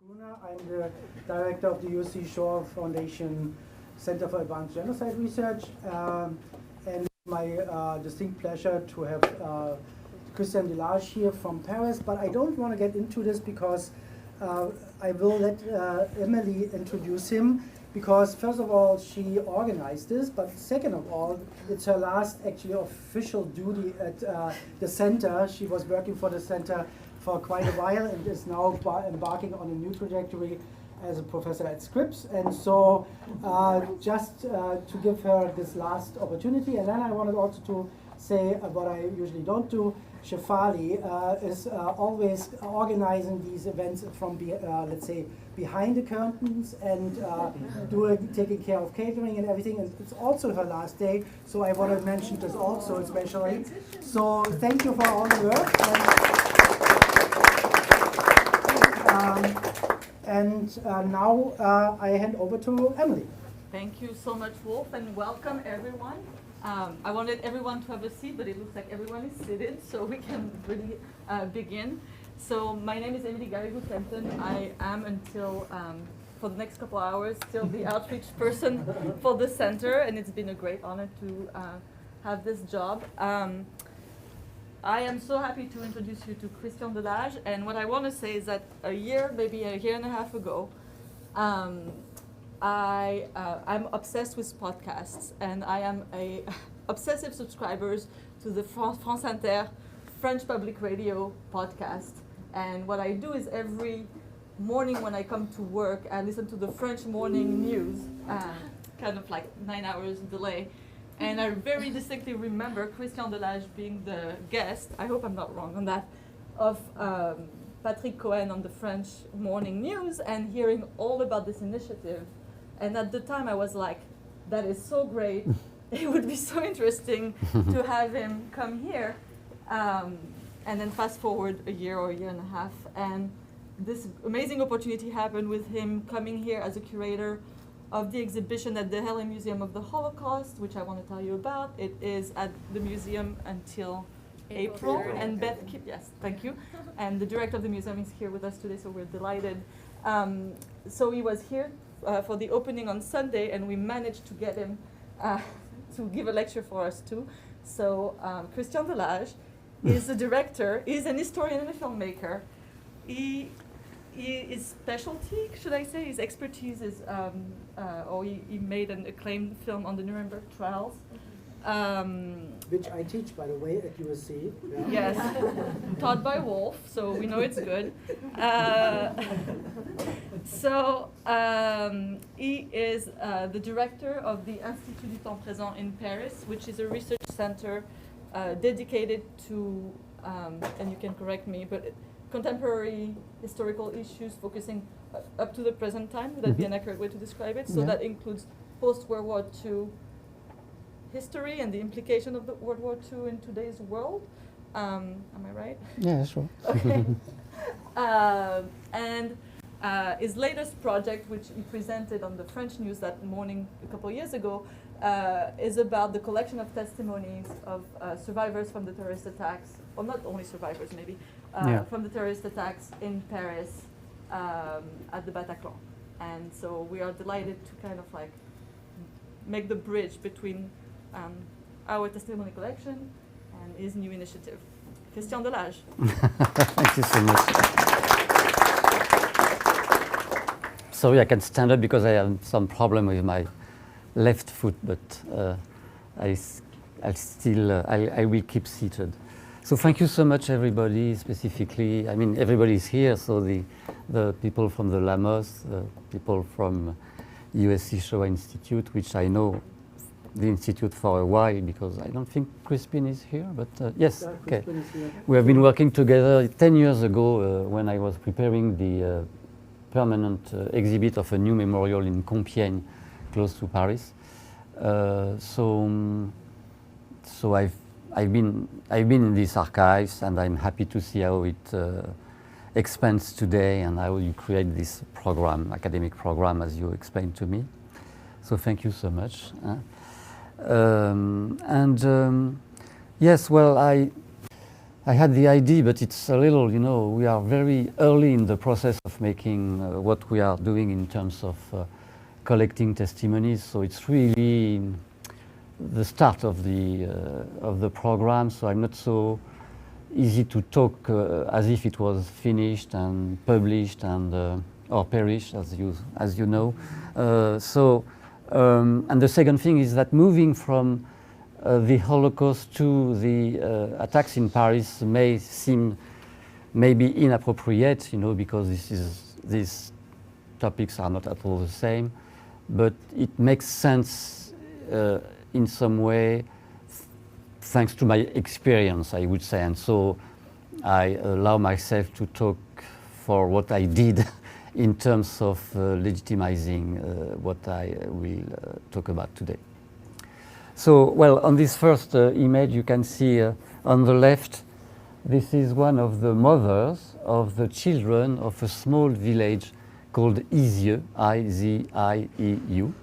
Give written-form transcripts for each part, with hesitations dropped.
I'm the director of the USC Shore Foundation Center for Advanced Genocide Research, and my distinct pleasure to have Christian Delage here from Paris. But I don't want to get into this because I will let Emily introduce him, because first of all she organized this, but second of all it's her last actually official duty at the center. She was working for the center for quite a while and is now embarking on a new trajectory as a professor at Scripps. And so just to give her this last opportunity, and then I wanted also to say what I usually don't do. Shefali is always organizing these events from, let's say, behind the curtains and taking care of catering and everything. And it's also her last day, so I want to mention this also especially. So thank you for all the work. Now I hand over to Emily. Thank you so much, Wolf, and welcome everyone. I wanted everyone to have a seat, but it looks like everyone is seated, so we can really begin. So my name is Emily Garrigou-Fenton. I am until, for the next couple hours, still the outreach person for the center, and it's been a great honor to have this job. I am so happy to introduce you to Christian Delage, and what I want to say is that maybe a year and a half ago, I'm obsessed with podcasts, and I am a obsessive subscriber to the France Inter French Public Radio podcast. And what I do is every morning when I come to work, I listen to the French morning news, kind of like 9 hours delay. And I very distinctly remember Christian Delage being the guest, I hope I'm not wrong on that, of Patrick Cohen on the French morning news, and hearing all about this initiative. And at the time I was like, that is so great. It would be so interesting to have him come here. And then fast forward a year or a year and a half, and this amazing opportunity happened with him coming here as a curator of the exhibition at the Helen Museum of the Holocaust, which I want to tell you about. It is at the museum until April. And Beth, yes, thank you. And the director of the museum is here with us today, so we're delighted. So he was here for the opening on Sunday, and we managed to get him to give a lecture for us too. So Christian Delage is a director, he's an historian and a filmmaker. His specialty, should I say, his expertise is, he made an acclaimed film on the Nuremberg trials. Which I teach, by the way, at USC. Yeah. Yes, taught by Wolf, so we know it's good. He is the director of the Institut du Temps Présent in Paris, which is a research center dedicated to, and you can correct me, but contemporary historical issues focusing up to the present time. Would that be an accurate way to describe it? So that includes post-World War II history and the implication of the World War II in today's world. Am I right? Yeah, sure. Okay. And his latest project, which he presented on the French news that morning a couple of years ago, is about the collection of testimonies of survivors from the terrorist attacks, or not only survivors maybe, from the terrorist attacks in Paris at the Bataclan. And so we are delighted to kind of like make the bridge between our testimony collection and his new initiative. Christian Delage. Thank you so much. Sorry, I can stand up because I have some problem with my left foot, but I will keep seated. So thank you so much, everybody, specifically. I mean, everybody's here, so the people from the Lamos, the people from USC Shoah Institute, which I know the institute for a while, because I don't think Crispin is here, but yes, okay. We have been working together 10 years ago when I was preparing the permanent exhibit of a new memorial in Compiègne, close to Paris. So I've been in these archives, and I'm happy to see how it expands today and how you create this program, academic program, as you explained to me. So thank you so much. Yes, well, I had the idea, but it's a little, we are very early in the process of making what we are doing in terms of collecting testimonies. So it's really the start of the program. So I'm not so easy to talk as if it was finished and published and or perished, as you know. And the second thing is that moving from the Holocaust to the attacks in Paris may seem maybe inappropriate, because these topics are not at all the same, but it makes sense in some way, thanks to my experience, I would say, and so I allow myself to talk for what I did in terms of legitimizing what I will talk about today. So, well, on this first image, you can see on the left, this is one of the mothers of the children of a small village called Izieu, I-Z-I-E-U.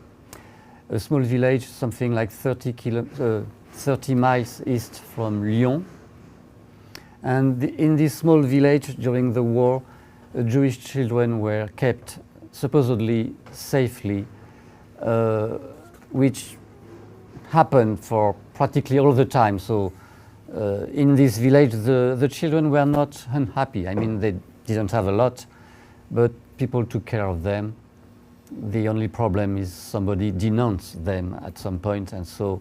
A small village, something like 30 miles east from Lyon. And in this small village during the war, Jewish children were kept supposedly safely, which happened for practically all the time. So in this village, the children were not unhappy. I mean, they didn't have a lot, but people took care of them. The only problem is somebody denounced them at some point, and so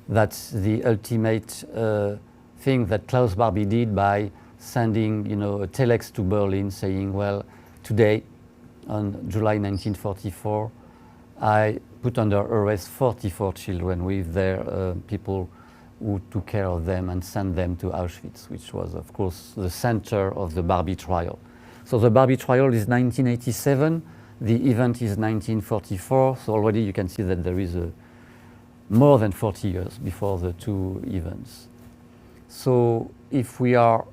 that's the ultimate thing that Klaus Barbie did by sending, a telex to Berlin saying, well, today, on July 1944, I put under arrest 44 children with their people who took care of them and sent them to Auschwitz, which was, of course, the center of the Barbie trial. So the Barbie trial is 1987, the event is 1944, so already you can see that there is more than 40 years before the two events. So if we are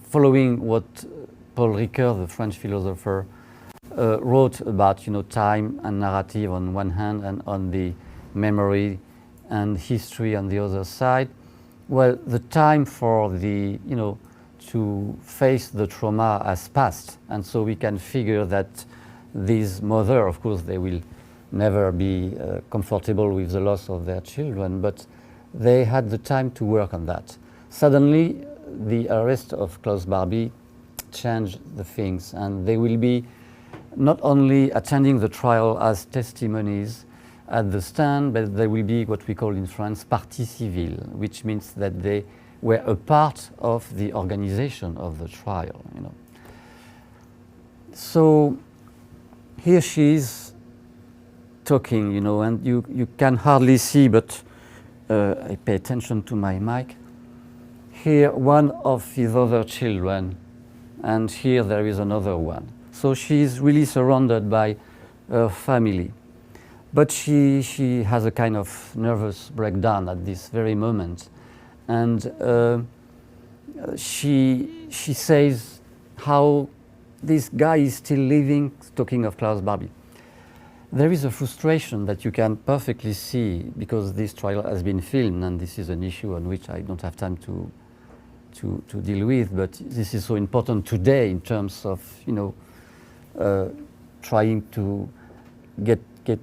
following what Paul Ricoeur, the French philosopher, wrote about, time and narrative on one hand and on the memory and history on the other side, well, the time for the, to face the trauma has passed, and so we can figure that these mother, of course, they will never be comfortable with the loss of their children, but they had the time to work on that. Suddenly, the arrest of Klaus Barbie changed the things, and they will be not only attending the trial as testimonies at the stand, but they will be what we call in France partie civile, which means that they were a part of the organization of the trial. So here she is talking, and you can hardly see, but I pay attention to my mic. Here, one of his other children, and here there is another one. So she is really surrounded by her family. But she has a kind of nervous breakdown at this very moment. And she says how this guy is still living, talking of Klaus Barbie. There is a frustration that you can perfectly see because this trial has been filmed, and this is an issue on which I don't have time to deal with, but this is so important today in terms of, trying to get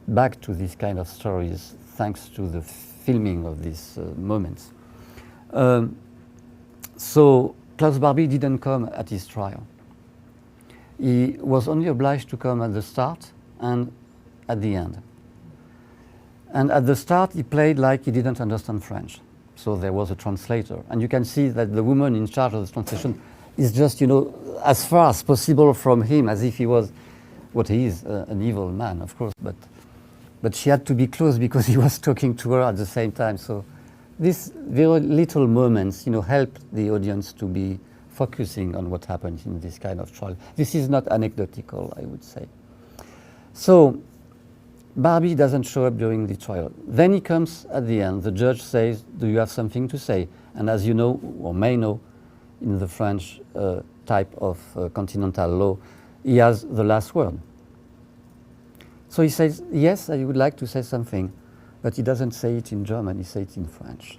back to these kind of stories thanks to the filming of these moments. So Klaus Barbie didn't come at his trial. He was only obliged to come at the start and at the end. And at the start, he played like he didn't understand French. So there was a translator. And you can see that the woman in charge of the translation is just, as far as possible from him, as if he was what he is, an evil man, of course. But she had to be close because he was talking to her at the same time. So these very little moments, help the audience to be focusing on what happened in this kind of trial. This is not anecdotal, I would say. So Barbie doesn't show up during the trial. Then he comes at the end. The judge says, do you have something to say? And as you know, or may know, in the French type of continental law, he has the last word. So he says, yes, I would like to say something, but he doesn't say it in German, he says it in French.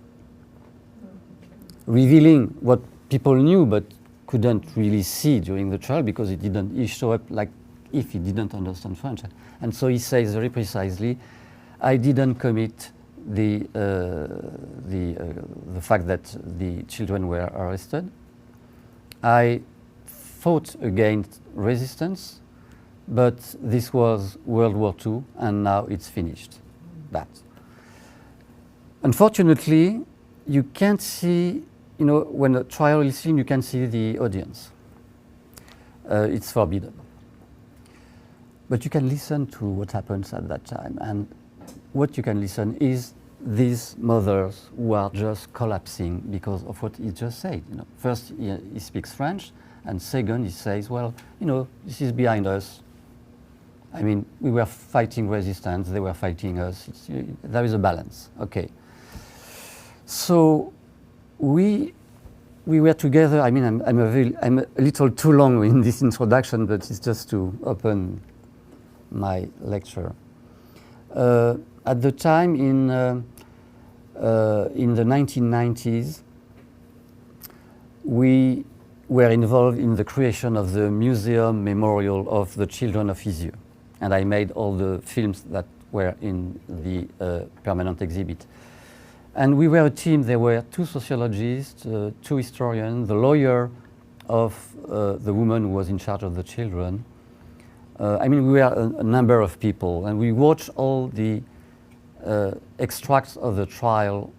Revealing what people knew but couldn't really see during the trial because he showed up like if he didn't understand French. And so he says very precisely, I didn't commit the fact that the children were arrested. I fought against resistance, but this was World War II, and now it's finished. That. Unfortunately, you can't see, when a trial is seen, you can see the audience. It's forbidden. But you can listen to what happens at that time. And what you can listen is these mothers who are just collapsing because of what he just said. First, he speaks French, and second, he says, well, this is behind us. I mean, we were fighting resistance, they were fighting us. There is a balance, okay. So we were together. I mean, I'm a little too long in this introduction, but it's just to open my lecture. At the time in the 1990s, we were involved in the creation of the museum memorial of the children of Isieux. And I made all the films that were in the permanent exhibit. And we were a team. There were 2 sociologists, 2 historians, the lawyer of the woman who was in charge of the children. I mean, we were a number of people, and we watched all the extracts of the trial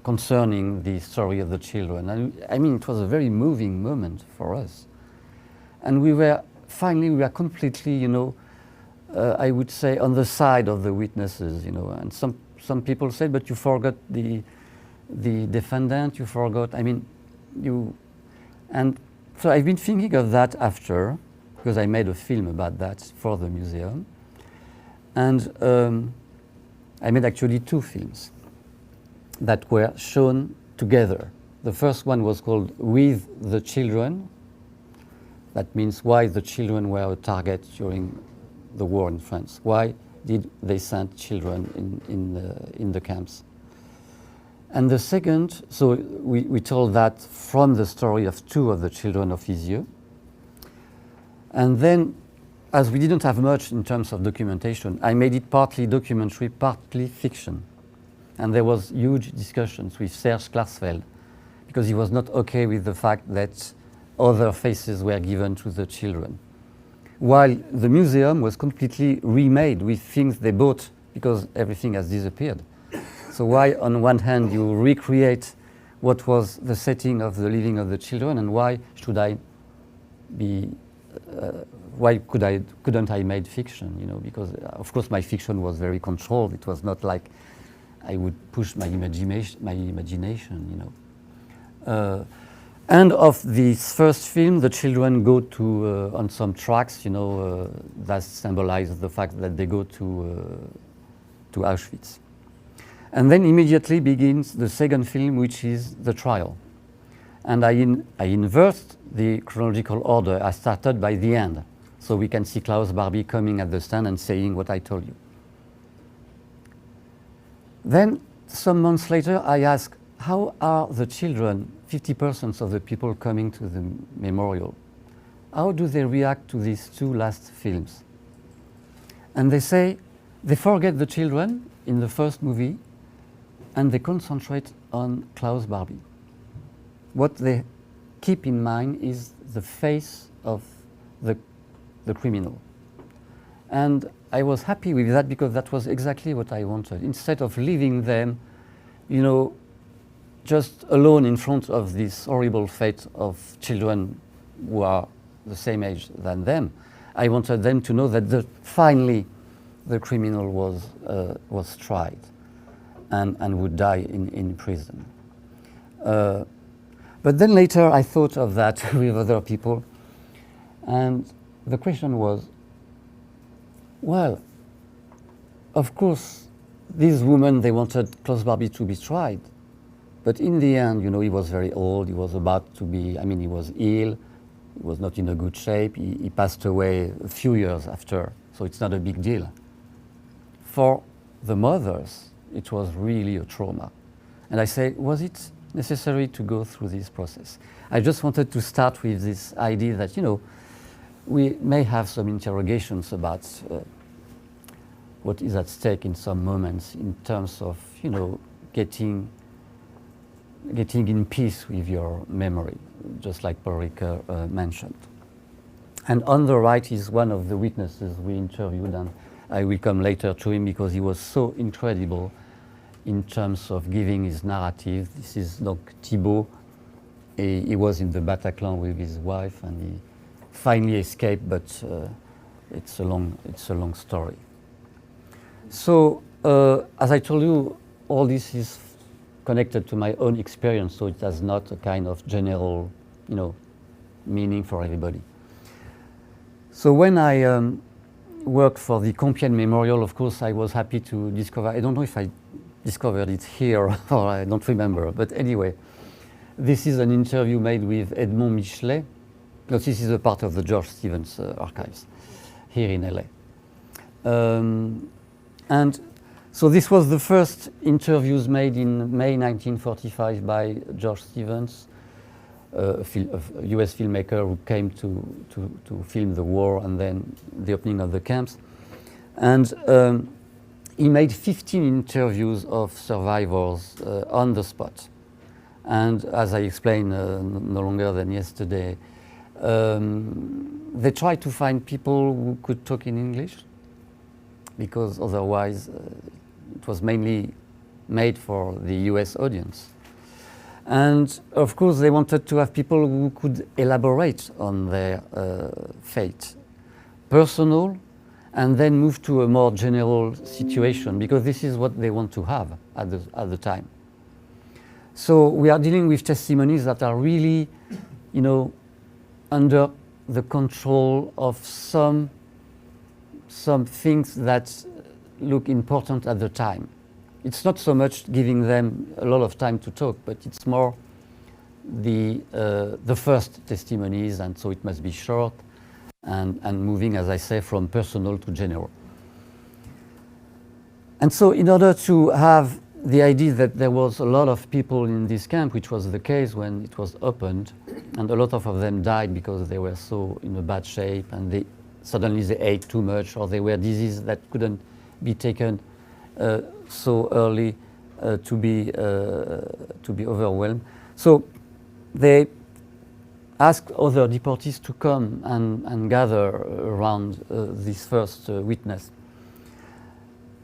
concerning the story of the children. And I mean, it was a very moving moment for us. And we were completely, I would say, on the side of the witnesses, and some people said, but you forgot the defendant, you forgot, and so I've been thinking of that after, because I made a film about that for the museum. And I made actually 2 films that were shown together. The first one was called With the Children. That means why the children were a target during the war in France. Why did they send children in the camps? And the second, so we told that from the story of 2 of the children of Isieux. And then, as we didn't have much in terms of documentation, I made it partly documentary, partly fiction. And there was huge discussions with Serge Klarsfeld, because he was not okay with the fact that other faces were given to the children. While the museum was completely remade with things they bought, because everything has disappeared. So why, on one hand, you recreate what was the setting of the living of the children, and why should I be, why couldn't I made fiction, because of course my fiction was very controlled. It was not like I would push my imagination. And of this first film, the children go to on some tracks, that symbolize the fact that they go to Auschwitz. And then immediately begins the second film, which is the trial. And I inversed the chronological order. I started by the end, so we can see Klaus Barbie coming at the stand and saying what I told you. Then, some months later, I asked, how are the children, 50% of the people coming to the memorial, how do they react to these 2 last films? And they say, they forget the children in the first movie, and they concentrate on Klaus Barbie. What they keep in mind is the face of the criminal. And I was happy with that, because that was exactly what I wanted. Instead of leaving them, just alone in front of this horrible fate of children who are the same age than them, I wanted them to know that finally the criminal was tried and would die in prison. But then later I thought of that with other people, and the question was, well, of course, these women, they wanted Klaus Barbie to be tried. But in the end, he was very old. He was about to be, he was ill. He was not in a good shape. He passed away a few years after, so it's not a big deal. For the mothers, it was really a trauma. And I say, was it necessary to go through this process. I just wanted to start with this idea that, you know, we may have some interrogations about what is at stake in some moments in terms of, you know, getting in peace with your memory, just like Paul Ricoeur mentioned. And on the right is one of the witnesses we interviewed, and I will come later to him because he was so incredible in terms of giving his narrative. This is donc Thibault. He was in the Bataclan with his wife, and he finally escaped, but it's a long story. So, as I told you, all this is connected to my own experience, so it has not a kind of general, you know, meaning for everybody. So when I worked for the Compiègne Memorial, of course, I was happy to discover, I don't know if I discovered it here or I don't remember, but anyway, this is an interview made with Edmond Michelet. No, this is a part of the George Stevens archives here in LA. And so this was the first interviews made in May 1945 by George Stevens, a US filmmaker who came to film the war and then the opening of the camps. And he made 15 interviews of survivors on the spot. And as I explained no longer than yesterday, they tried to find people who could talk in English, because otherwise it was mainly made for the US audience. And of course they wanted to have people who could elaborate on their fate, personal, and then move to a more general situation, because this is what they want to have at the time. So we are dealing with testimonies that are really, you know, under the control of some things that look important at the time. It's not so much giving them a lot of time to talk, but it's more the first testimonies, and so it must be short and moving, as I say, from personal to general. And so in order to have the idea that there was a lot of people in this camp, which was the case when it was opened, and a lot of them died because they were so in a bad shape, and suddenly they ate too much, or they were diseases that couldn't be taken so early to be overwhelmed. So they asked other deportees to come and gather around this first witness.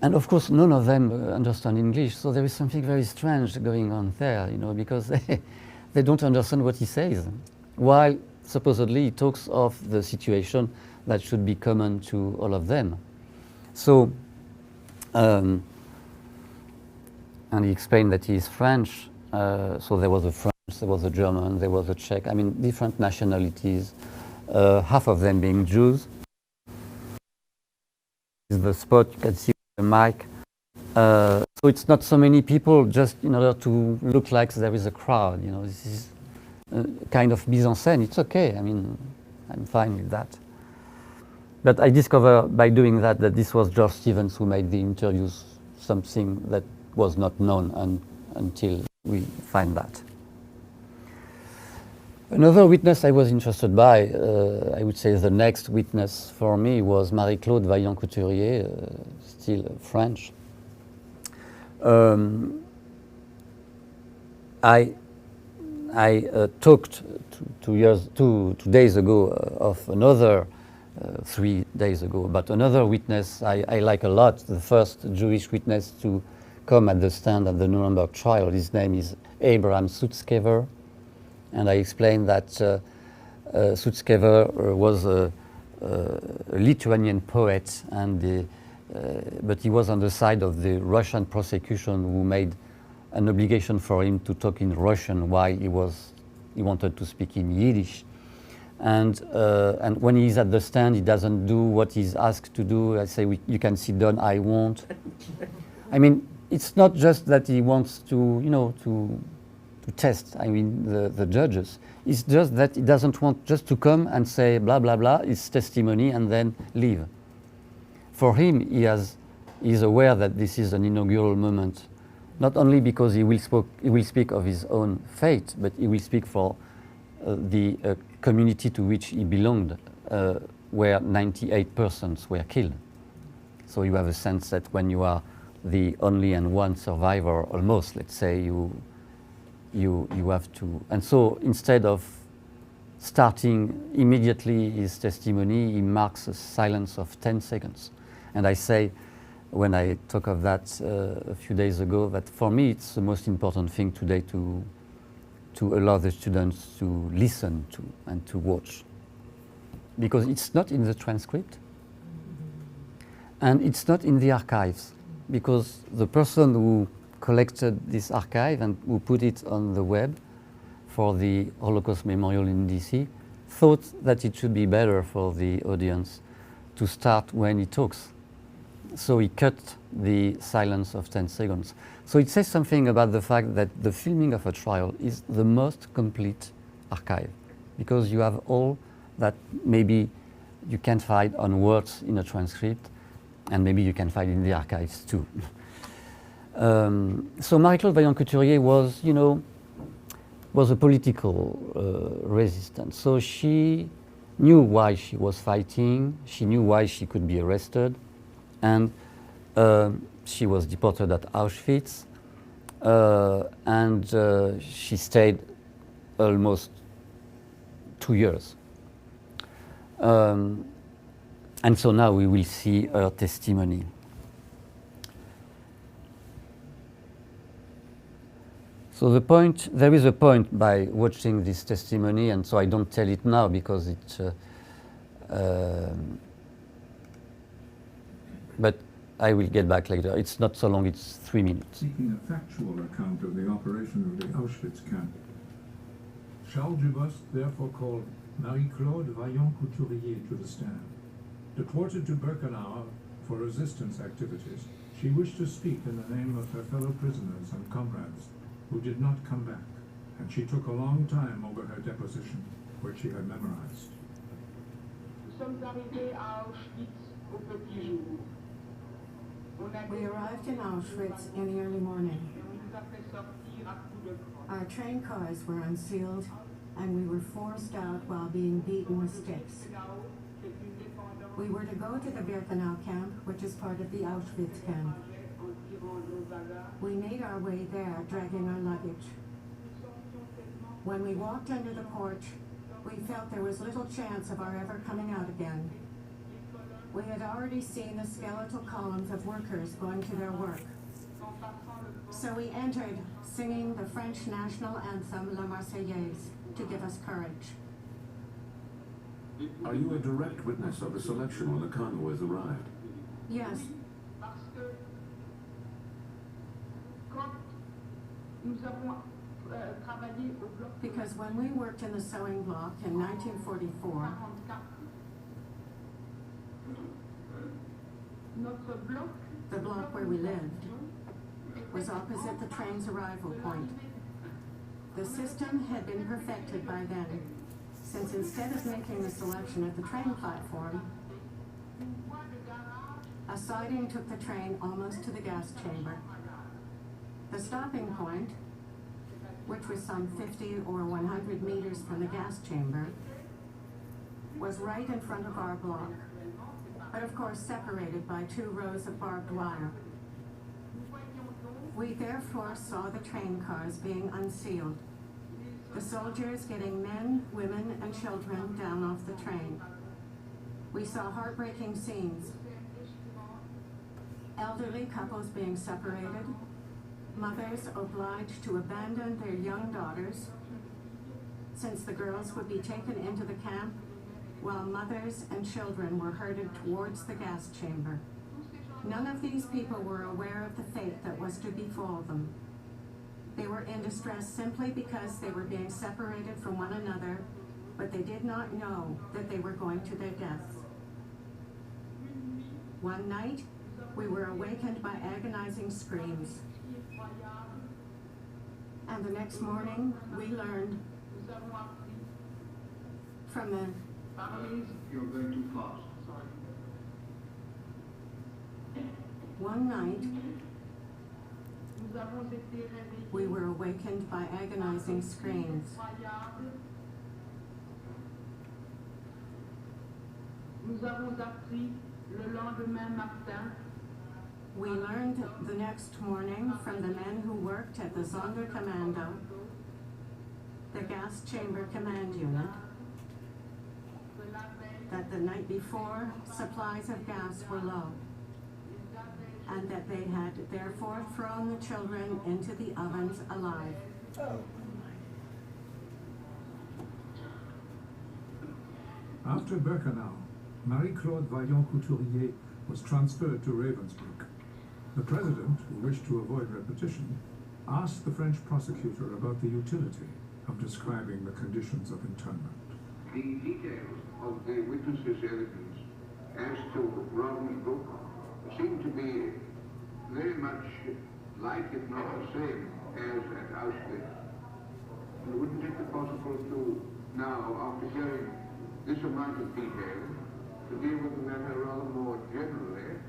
And of course, none of them understand English, so there is something very strange going on there, you know, because they don't understand what he says, while supposedly he talks of the situation that should be common to all of them. So, and he explained that he is French, so there was a French, there was a German, there was a Czech, I mean, different nationalities, half of them being Jews. This is the spot, you can see the mic. So it's not so many people, just in order to look like there is a crowd, you know, this is a kind of mise en scène. It's okay, I mean, I'm fine with that. But I discovered by doing that this was George Stevens who made the interviews, something that was not known until we find that. Another witness I was interested by, I would say the next witness for me, was Marie-Claude Vaillant-Couturier, still French. I talked 2 days ago of another, 3 days ago, about another witness I like a lot, the first Jewish witness to come at the stand at the Nuremberg trial. His name is Abraham Sutzkever. And I explained that Sutzkever was a Lithuanian poet, and but he was on the side of the Russian prosecution, who made an obligation for him to talk in Russian while he wanted to speak in Yiddish. And when he's at the stand, he doesn't do what he's asked to do. I say, you can sit down, I won't. I mean, it's not just that he wants to, you know, to test, I mean, the judges. It's just that he doesn't want just to come and say blah, blah, blah, his testimony, and then leave. For him, he's aware that this is an inaugural moment, not only because he will speak of his own fate, but he will speak for the community to which he belonged, where 98 persons were killed. So you have a sense that when you are the only and one survivor, almost, let's say, you have to. And so instead of starting immediately his testimony, he marks a silence of 10 seconds. And I say, when I talk of that a few days ago, that for me it's the most important thing today to allow the students to listen to and to watch. Because it's not in the transcript, and it's not in the archives, because the person who collected this archive and who put it on the web for the Holocaust Memorial in DC thought that it should be better for the audience to start when he talks. So he cut the silence of 10 seconds. So it says something about the fact that the filming of a trial is the most complete archive, because you have all that maybe you can't find on words in a transcript, and maybe you can find in the archives too. So Marie-Claude Vaillant-Couturier was, you know, was a political resistant. So she knew why she was fighting, she knew why she could be arrested, and she was deported at Auschwitz, and she stayed almost 2 years. And so now we will see her testimony. So the point, there is a point by watching this testimony, and so I don't tell it now because it, but I will get back later. It's not so long, it's 3 minutes. Seeking a factual account of the operation of the Auschwitz camp. Charles Dubos therefore called Marie-Claude Vaillant-Couturier to the stand. Deported to Birkenau for resistance activities, she wished to speak in the name of her fellow prisoners and comrades who did not come back, and she took a long time over her deposition, which she had memorized. We arrived in Auschwitz in the early morning. Our train cars were unsealed, and we were forced out while being beaten with sticks. We were to go to the Birkenau camp, which is part of the Auschwitz camp. We made our way there, dragging our luggage. When we walked under the porch, we felt there was little chance of our ever coming out again. We had already seen the skeletal columns of workers going to their work. So we entered, singing the French national anthem, La Marseillaise, to give us courage. Are you a direct witness of the selection when the convoys arrived? Yes. Because when we worked in the sewing block in 1944, the block where we lived was opposite the train's arrival point. The system had been perfected by then, since instead of making the selection at the train platform, a siding took the train almost to the gas chamber. The stopping point, which was some 50 or 100 meters from the gas chamber, was right in front of our block, but of course separated by 2 rows of barbed wire. We therefore saw the train cars being unsealed, the soldiers getting men, women, and children down off the train. We saw heartbreaking scenes. Elderly couples being separated, mothers obliged to abandon their young daughters, since the girls would be taken into the camp, while mothers and children were herded towards the gas chamber. None of these people were aware of the fate that was to befall them. They were in distress simply because they were being separated from one another, but they did not know that they were going to their deaths. One night, we were awakened by agonizing screams. And the next morning, we learned from the... You're going too fast. One night, We were awakened by agonizing screams. We learned the next morning from the men who worked at the Sonderkommando, the gas chamber command unit, that the night before supplies of gas were low, and that they had therefore thrown the children into the ovens alive. After Birkenau, Marie-Claude Vaillant-Couturier was transferred to Ravensbrück. The president, who wished to avoid repetition, asked the French prosecutor about the utility of describing the conditions of internment. The details of the witnesses' evidence as to Ravensbrück seem to be very much like, if not the same, as at Auschwitz. And wouldn't it be possible to now, after hearing this amount of detail, to deal with the matter rather more generally,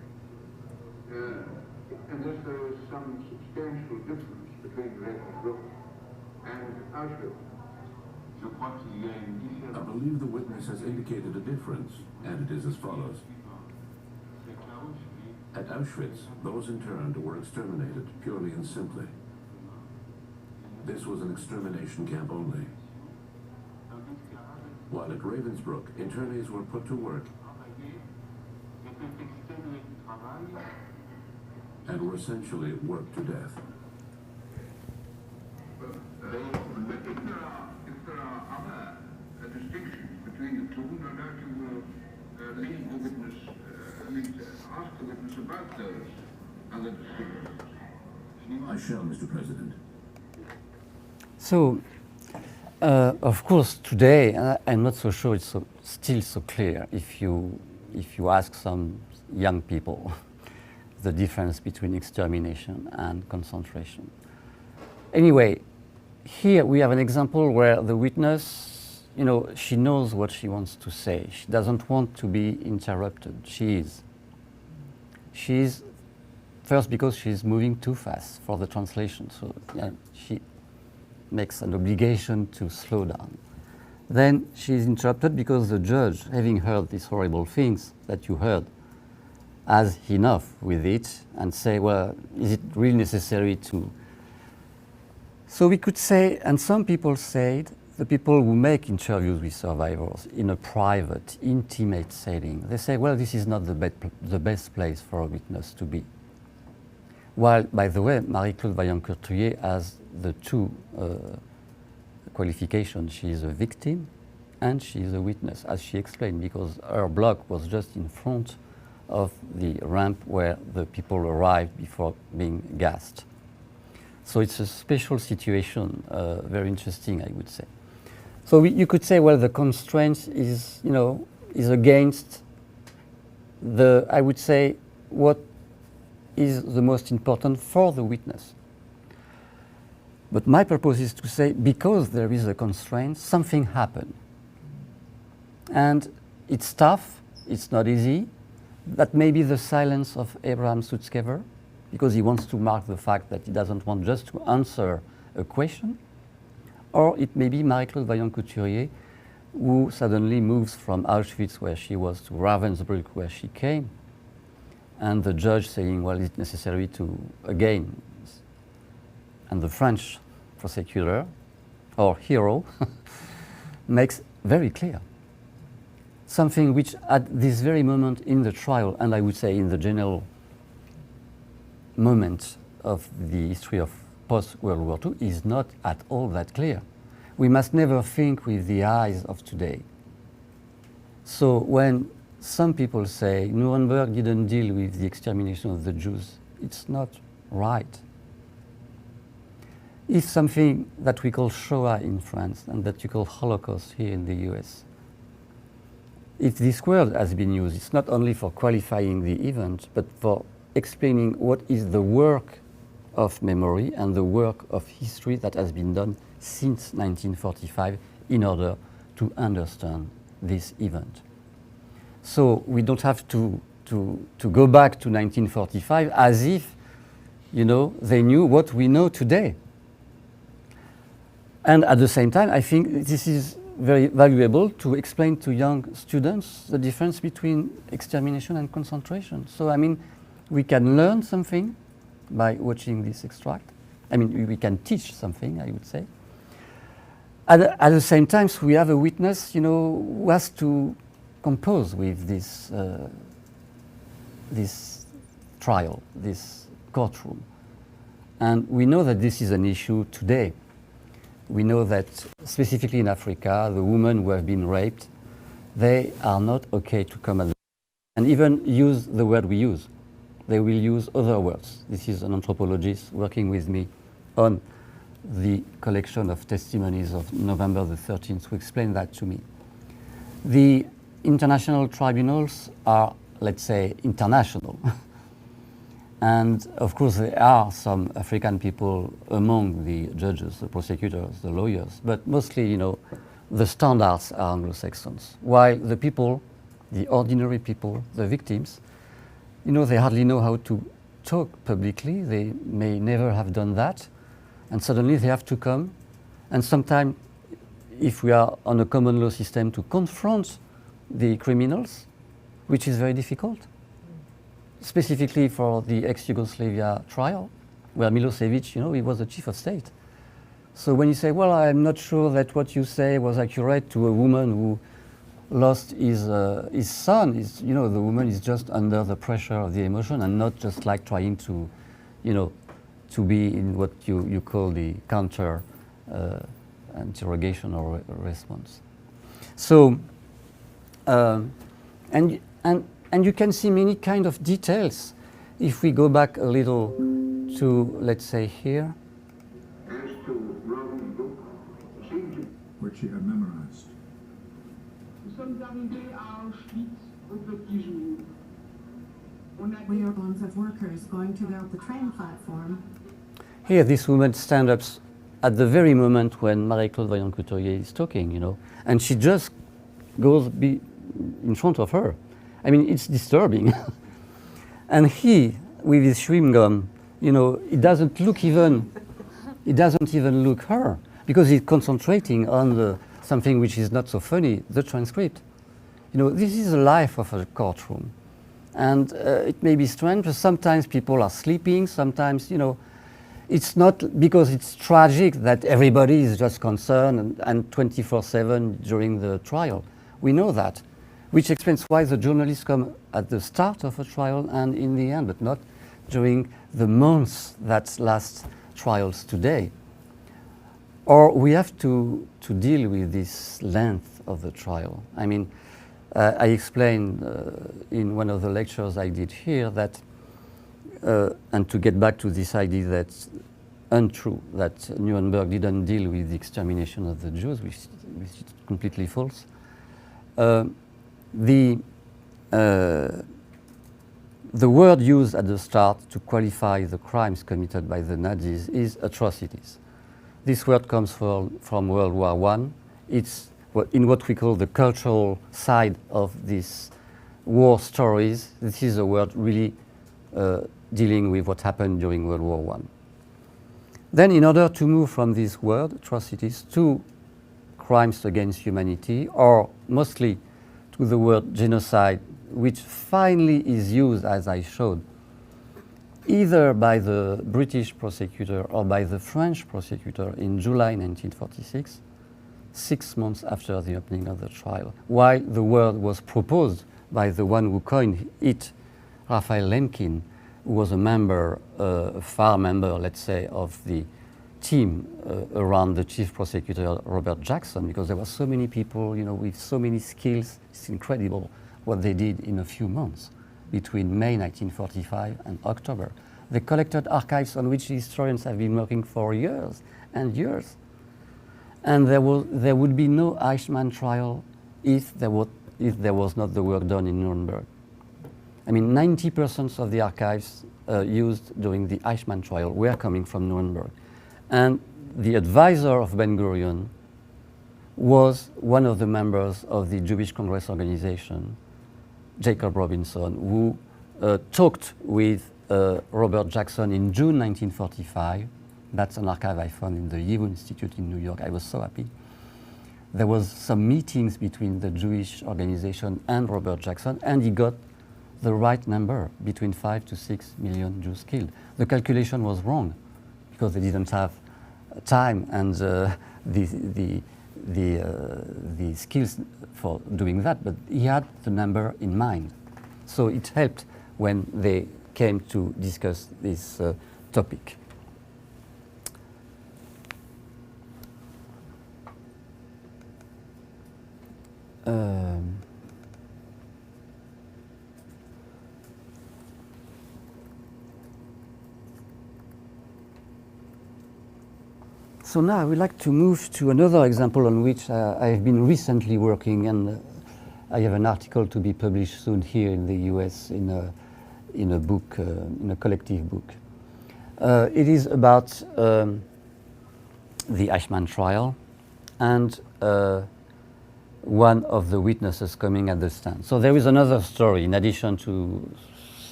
unless there is some substantial difference between Ravensbrück and Auschwitz? I believe the witness has indicated a difference, and it is as follows. At Auschwitz, those interned were exterminated purely and simply. This was an extermination camp only. While at Ravensbrück, internees were put to work and were essentially worked to death. If there are other distinctions between the two, no doubt you will leave the witness, ask the witness about those other distinctions. I shall, Mr. President. So, of course, today I'm not so sure it's still so clear if you ask some young people the difference between extermination and concentration. Anyway, here we have an example where the witness, she knows what she wants to say. She doesn't want to be interrupted. She is first because she's moving too fast for the translation. So she makes an obligation to slow down. Then she's interrupted because the judge, having heard these horrible things that you heard, has enough with it and say, well, is it really necessary to? So we could say, and some people said, the people who make interviews with survivors in a private, intimate setting, they say, well, this is not the best place for a witness to be. While, by the way, Marie-Claude Vaillant-Couturier has the two qualifications. She is a victim and she is a witness, as she explained, because her block was just in front of the ramp where the people arrived before being gassed. So it's a special situation, very interesting, I would say. So you could say, well, the constraint is, is against the, I would say, what is the most important for the witness. But my purpose is to say, because there is a constraint, something happened. And it's tough, it's not easy. That may be the silence of Abraham Sutzkever, because he wants to mark the fact that he doesn't want just to answer a question. Or it may be Marie-Claude Vaillant-Couturier, who suddenly moves from Auschwitz, where she was, to Ravensbrück, where she came. And the judge saying, well, is it necessary to, again, and the French prosecutor, or hero, makes very clear something which at this very moment in the trial, and I would say in the general moment of the history of post-World War II, is not at all that clear. We must never think with the eyes of today. So when some people say Nuremberg didn't deal with the extermination of the Jews, it's not right. If something that we call Shoah in France and that you call Holocaust here in the US, if this word has been used, it's not only for qualifying the event, but for explaining what is the work of memory and the work of history that has been done since 1945 in order to understand this event. So we don't have to go back to 1945 as if you know, they knew what we know today. And at the same time, I think this is very valuable to explain to young students the difference between extermination and concentration. So, I mean, we can learn something by watching this extract. I mean, we can teach something, I would say. At the same time, we have a witness, you know, who has to compose with this, this trial, this courtroom. And we know that this is an issue today. We know that specifically in Africa, the women who have been raped, they are not okay to come and even use the word we use. They will use other words. This is an anthropologist working with me on the collection of testimonies of November the 13th who explained that to me. The international tribunals are, let's say, international. And of course, there are some African people among the judges, the prosecutors, the lawyers, but mostly, you know, the standards are Anglo-Saxons. While the people, the ordinary people, the victims, you know, they hardly know how to talk publicly. They may never have done that. And suddenly they have to come. And sometimes, if we are on a common law system, to confront the criminals, which is very difficult. Specifically for the ex-Yugoslavia trial, where Milosevic, you know, he was the chief of state. So when you say, well, I'm not sure that what you say was accurate to a woman who lost his son, you know, the woman is just under the pressure of the emotion and not just like trying to, you know, to be in what you call the counter interrogation or response. So, and you can see many kind of details. If we go back a little to, let's say, here. Which he had memorized. We are ones of workers going to the train platform. Here, this woman stands up at the very moment when Marie-Claude Vaillant-Couturier is talking, you know, and she just goes in front of her. I mean, it's disturbing. And he, with his chewing gum, you know, it doesn't even look her, because he's concentrating on something which is not so funny, the transcript. You know, this is the life of a courtroom. And it may be strange, but sometimes people are sleeping, sometimes, you know, it's not because it's tragic that everybody is just concerned and 24/7 during the trial. We know that, which explains why the journalists come at the start of a trial and in the end, but not during the months that last trials today. Or we have to deal with this length of the trial. I mean, I explained in one of the lectures I did here that, and to get back to this idea that's untrue, that Nuremberg didn't deal with the extermination of the Jews, which is completely false. The word used at the start to qualify the crimes committed by the Nazis is atrocities. This word comes from World War I. It's in what we call the cultural side of these war stories. This is a word really dealing with what happened during World War I. Then, in order to move from this word, atrocities, to crimes against humanity, or mostly to the word genocide, which finally is used, as I showed, either by the British prosecutor or by the French prosecutor in July 1946, 6 months after the opening of the trial, while the word was proposed by the one who coined it, Raphael Lemkin, who was a member, a far member, let's say, of the team around the chief prosecutor, Robert Jackson, because there were so many people, you know, with so many skills. It's incredible what they did in a few months between May 1945 and October. They collected archives on which historians have been working for years and years. And there would be no Eichmann trial if there was not the work done in Nuremberg. I mean, 90% of the archives used during the Eichmann trial were coming from Nuremberg. And the advisor of Ben-Gurion was one of the members of the Jewish Congress organization, Jacob Robinson, who talked with Robert Jackson in June 1945. That's an archive I found in the Yale Institute in New York. I was so happy. There was some meetings between the Jewish organization and Robert Jackson, and he got the right number, between 5 to 6 million Jews killed. The calculation was wrong because they didn't have time and the skills for doing that, but he had the number in mind. So it helped when they came to discuss this topic. So now I would like to move to another example on which I have been recently working, and I have an article to be published soon here in the US in a book, in a collective book. It is about the Eichmann trial and one of the witnesses coming at the stand. So there is another story, in addition to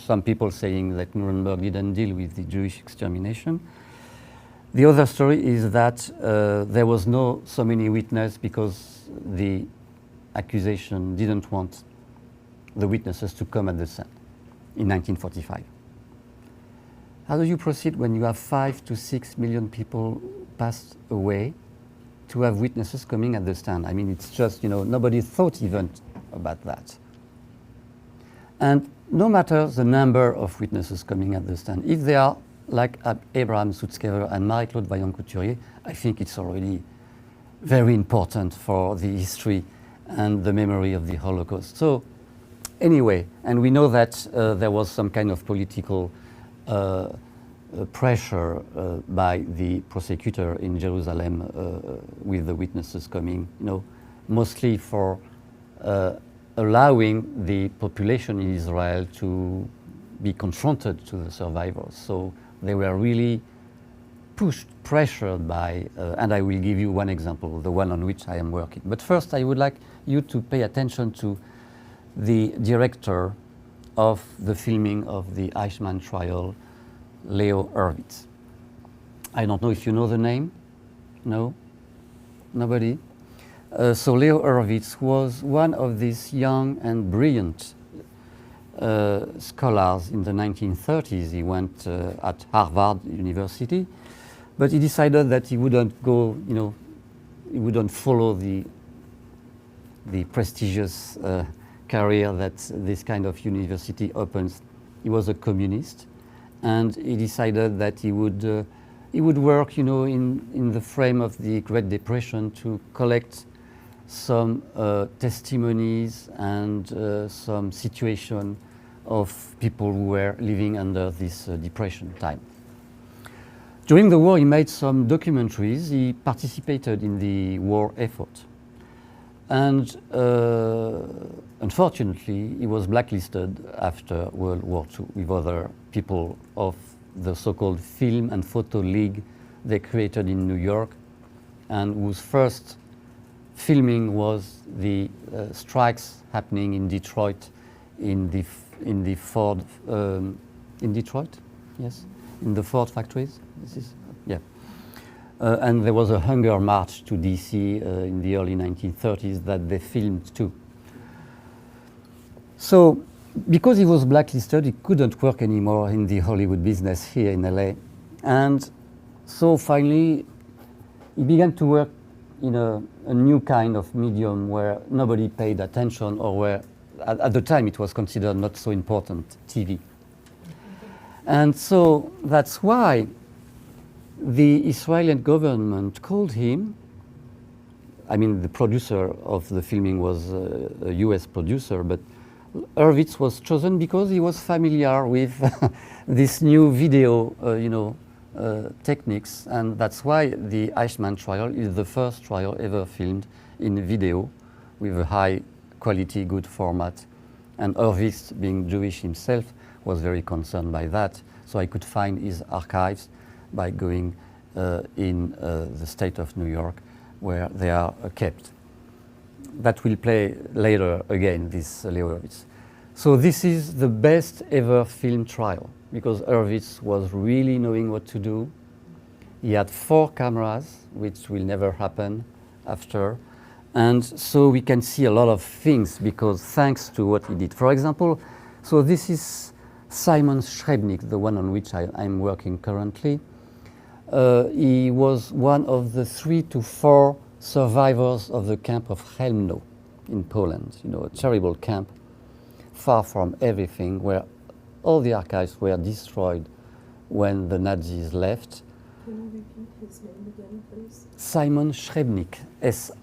some people saying that Nuremberg didn't deal with the Jewish extermination. The other story is that there was no so many witnesses because the accusation didn't want the witnesses to come at the stand in 1945. How do you proceed when you have 5 to 6 million people passed away to have witnesses coming at the stand? I mean, it's just, nobody thought even about that. And no matter the number of witnesses coming at the stand, if they are like Abraham Sutzkever and Marie-Claude Vaillant-Couturier, I think it's already very important for the history and the memory of the Holocaust. So anyway, and we know that there was some kind of political pressure by the prosecutor in Jerusalem with the witnesses coming, mostly for allowing the population in Israel to be confronted to the survivors. So they were really pushed, pressured by, and I will give you one example, the one on which I am working. But first, I would like you to pay attention to the director of the filming of the Eichmann trial, Leo Hurwitz. I don't know if you know the name. No? Nobody? So Leo Hurwitz was one of these young and brilliant scholars in the 1930s. He went at Harvard University, but he decided that he wouldn't go, he wouldn't follow the prestigious career that this kind of university opens. He was a communist, and he decided that he would work, in the frame of the Great Depression to collect some testimonies and some situation of people who were living under this depression time. During the war, he made some documentaries. He participated in the war effort. And unfortunately, he was blacklisted after World War II with other people of the so-called Film and Photo League they created in New York, and whose first filming was the strikes happening in Detroit, in the Ford, in Detroit, yes, in the Ford factories. And there was a hunger march to DC in the early 1930s that they filmed too. So, because he was blacklisted, he couldn't work anymore in the Hollywood business here in LA. And so finally, he began to work in a new kind of medium where nobody paid attention, or where at the time it was considered not so important, TV. And so that's why the Israeli government called him. I mean, the producer of the filming was a US producer, but Hurwitz was chosen because he was familiar with this new video, techniques, and that's why the Eichmann trial is the first trial ever filmed in video with a high quality, good format. And Hurwitz, being Jewish himself, was very concerned by that. So I could find his archives by going in the state of New York, where they are kept. That will play later again, this Leo Hurwitz. So this is the best ever film trial. because Hurwitz was really knowing what to do. He had 4 cameras, which will never happen after. And so we can see a lot of things because thanks to what he did. For example, so this is Simon Schrebnik, the one on which I'm working currently. He was one of the 3 to 4 survivors of the camp of Chełmno in Poland, you know, a terrible camp, far from everything, where all the archives were destroyed when the Nazis left. Can you repeat his name again, please? Simon Schrebnik, S-R-E-B-N-I-K.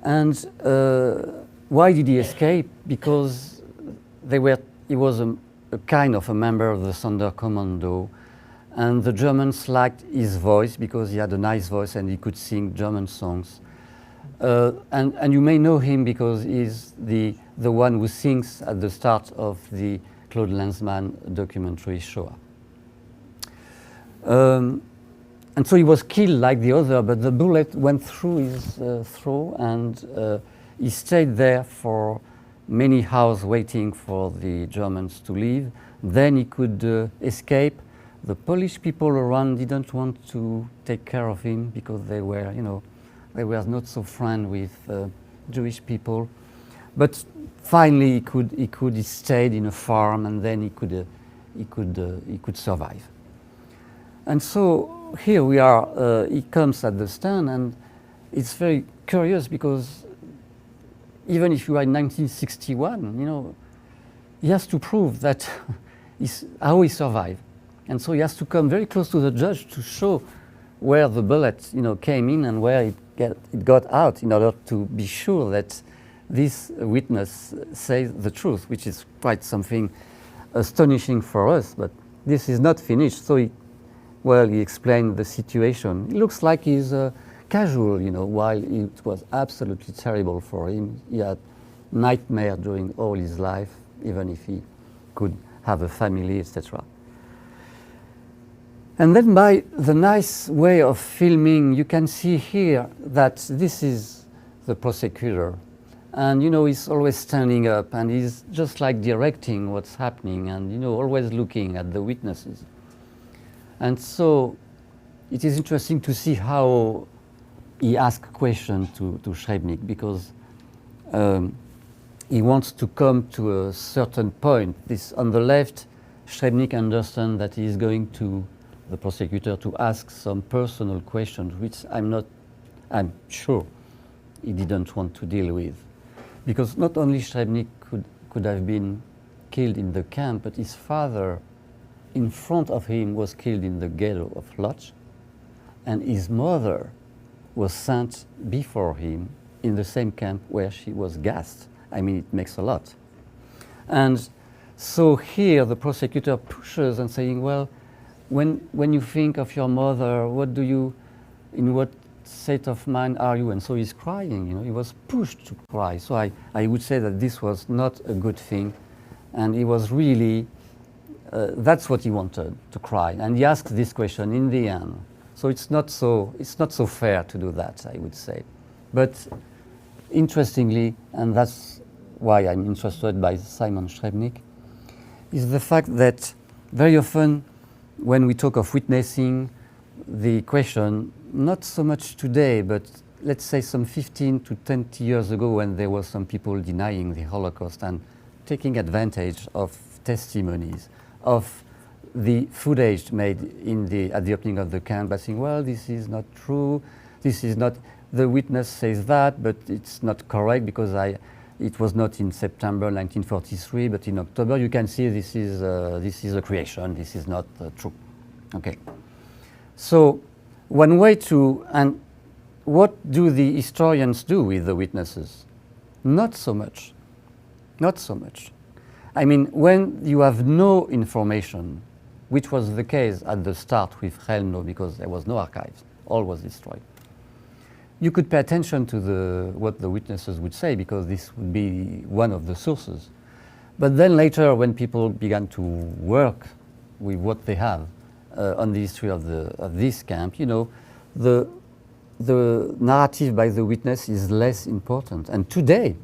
And why did he escape? Because he was a kind of a member of the Sonderkommando, and the Germans liked his voice because he had a nice voice and he could sing German songs. And you may know him because he's the one who sings at the start of the Claude Lanzmann documentary Shoah. And so he was killed like the other, but the bullet went through his throat, and he stayed there for many hours waiting for the Germans to leave. Then he could escape. The Polish people around didn't want to take care of him because they were, you know, they were not so friendly with Jewish people. But finally, he stayed in a farm, and then he could survive. And so here we are. He comes at the stand, and it's very curious because even if you are in 1961, you know, he has to prove that how he survived, and so he has to come very close to the judge to show where the bullet, you know, came in and where it got out, in order to be sure that this witness says the truth, which is quite something astonishing for us. But this is not finished. So he explained the situation. It looks like he's casual, you know, while it was absolutely terrible for him. He had nightmares during all his life, even if he could have a family, etc. And then by the nice way of filming, you can see here that this is the prosecutor. And, you know, he's always standing up, and he's just like directing what's happening, and, you know, always looking at the witnesses. And so it is interesting to see how he asks questions to Schrebnik, because he wants to come to a certain point. This on the left, Schrebnik understands that he is going to the prosecutor to ask some personal questions, which I'm sure he didn't want to deal with. Because not only Schrebnik could have been killed in the camp, but his father in front of him was killed in the ghetto of Lodz, and his mother was sent before him in the same camp where she was gassed. I mean, it makes a lot. And so here the prosecutor pushes and saying, well, when you think of your mother, in what state of mind are you? And so he's crying, you know, he was pushed to cry. So I would say that this was not a good thing, and he was really, that's what he wanted, to cry. And he asked this question in the end. So it's not so fair to do that, I would say. But interestingly, and that's why I'm interested by Simon Schrebnik, is the fact that very often when we talk of witnessing, the question, not so much today, but let's say some 15 to 20 years ago, when there were some people denying the Holocaust and taking advantage of testimonies, of the footage made at the opening of the camp, by saying, well, this is not true, this is not, the witness says that, but it's not correct because it was not in September 1943, but in October. You can see this is a creation, this is not true. Okay. So one way to, and what do the historians do with the witnesses? Not so much. Not so much. I mean, when you have no information, which was the case at the start with Chełmno, because there was no archives, all was destroyed, you could pay attention to what the witnesses would say, because this would be one of the sources. But then later, when people began to work with what they have on the history of this camp, you know, the narrative by the witness is less important. And today,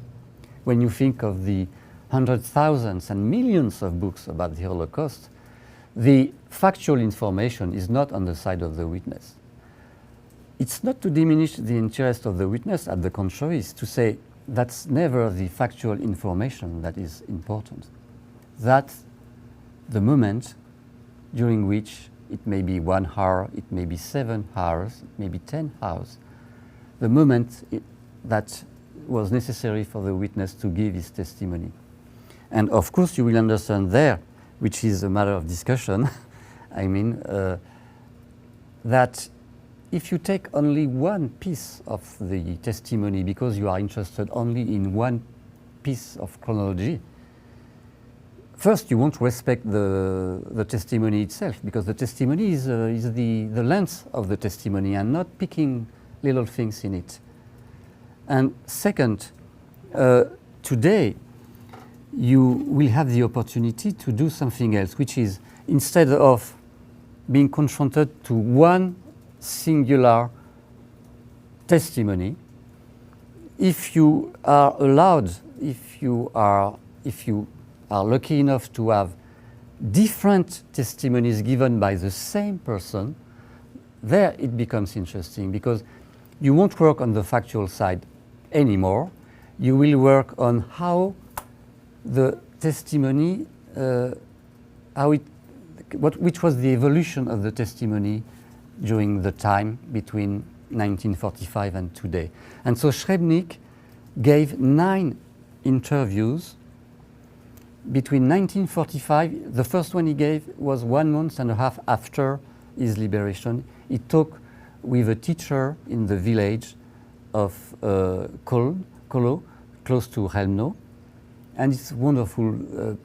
when you think of the hundreds, thousands, and millions of books about the Holocaust, the factual information is not on the side of the witness. It's not to diminish the interest of the witness, at the contrary, it's to say that's never the factual information that is important. That's the moment during which it may be 1 hour, it may be 7 hours, it may be 10 hours, the moment that was necessary for the witness to give his testimony. And of course you will understand there, which is a matter of discussion, I mean, that if you take only one piece of the testimony because you are interested only in one piece of chronology, first you won't respect the testimony itself, because the testimony is the length of the testimony and not picking little things in it. And second, today you will have the opportunity to do something else, which is, instead of being confronted to one singular testimony, if you are allowed, if you are lucky enough to have different testimonies given by the same person, there it becomes interesting, because you won't work on the factual side anymore. You will work on how the testimony, which was the evolution of the testimony during the time between 1945 and today. And so Srebrenik gave 9 interviews between 1945. The first one he gave was 1.5 months after his liberation. He talked with a teacher in the village of Kolo, close to Chelmno. And it's a wonderful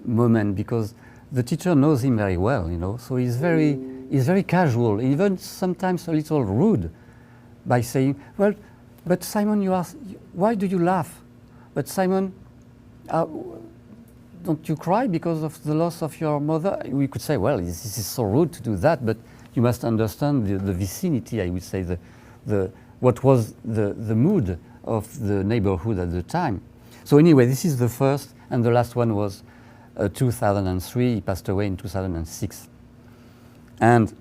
moment, because the teacher knows him very well, you know, so he's very casual, even sometimes a little rude, by saying, well, but Simon, you ask, why do you laugh? But Simon, don't you cry because of the loss of your mother? We could say, well, this is so rude to do that, but you must understand the vicinity, I would say, what was the mood of the neighborhood at the time. So anyway, this is the first, and the last one was 2003. He passed away in 2006. And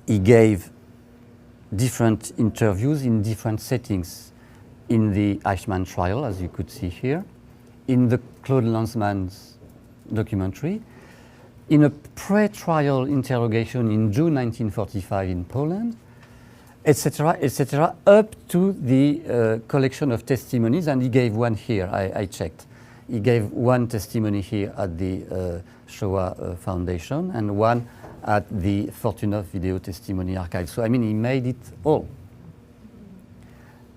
he gave different interviews in different settings, in the Eichmann trial, as you could see here, in the Claude Lanzmann's documentary, in a pre-trial interrogation in June 1945 in Poland, etc., up to the collection of testimonies. And he gave one here, I checked. He gave one testimony here at the Shoah Foundation, and one at the Fortunov Video Testimony Archive. So, I mean, he made it all.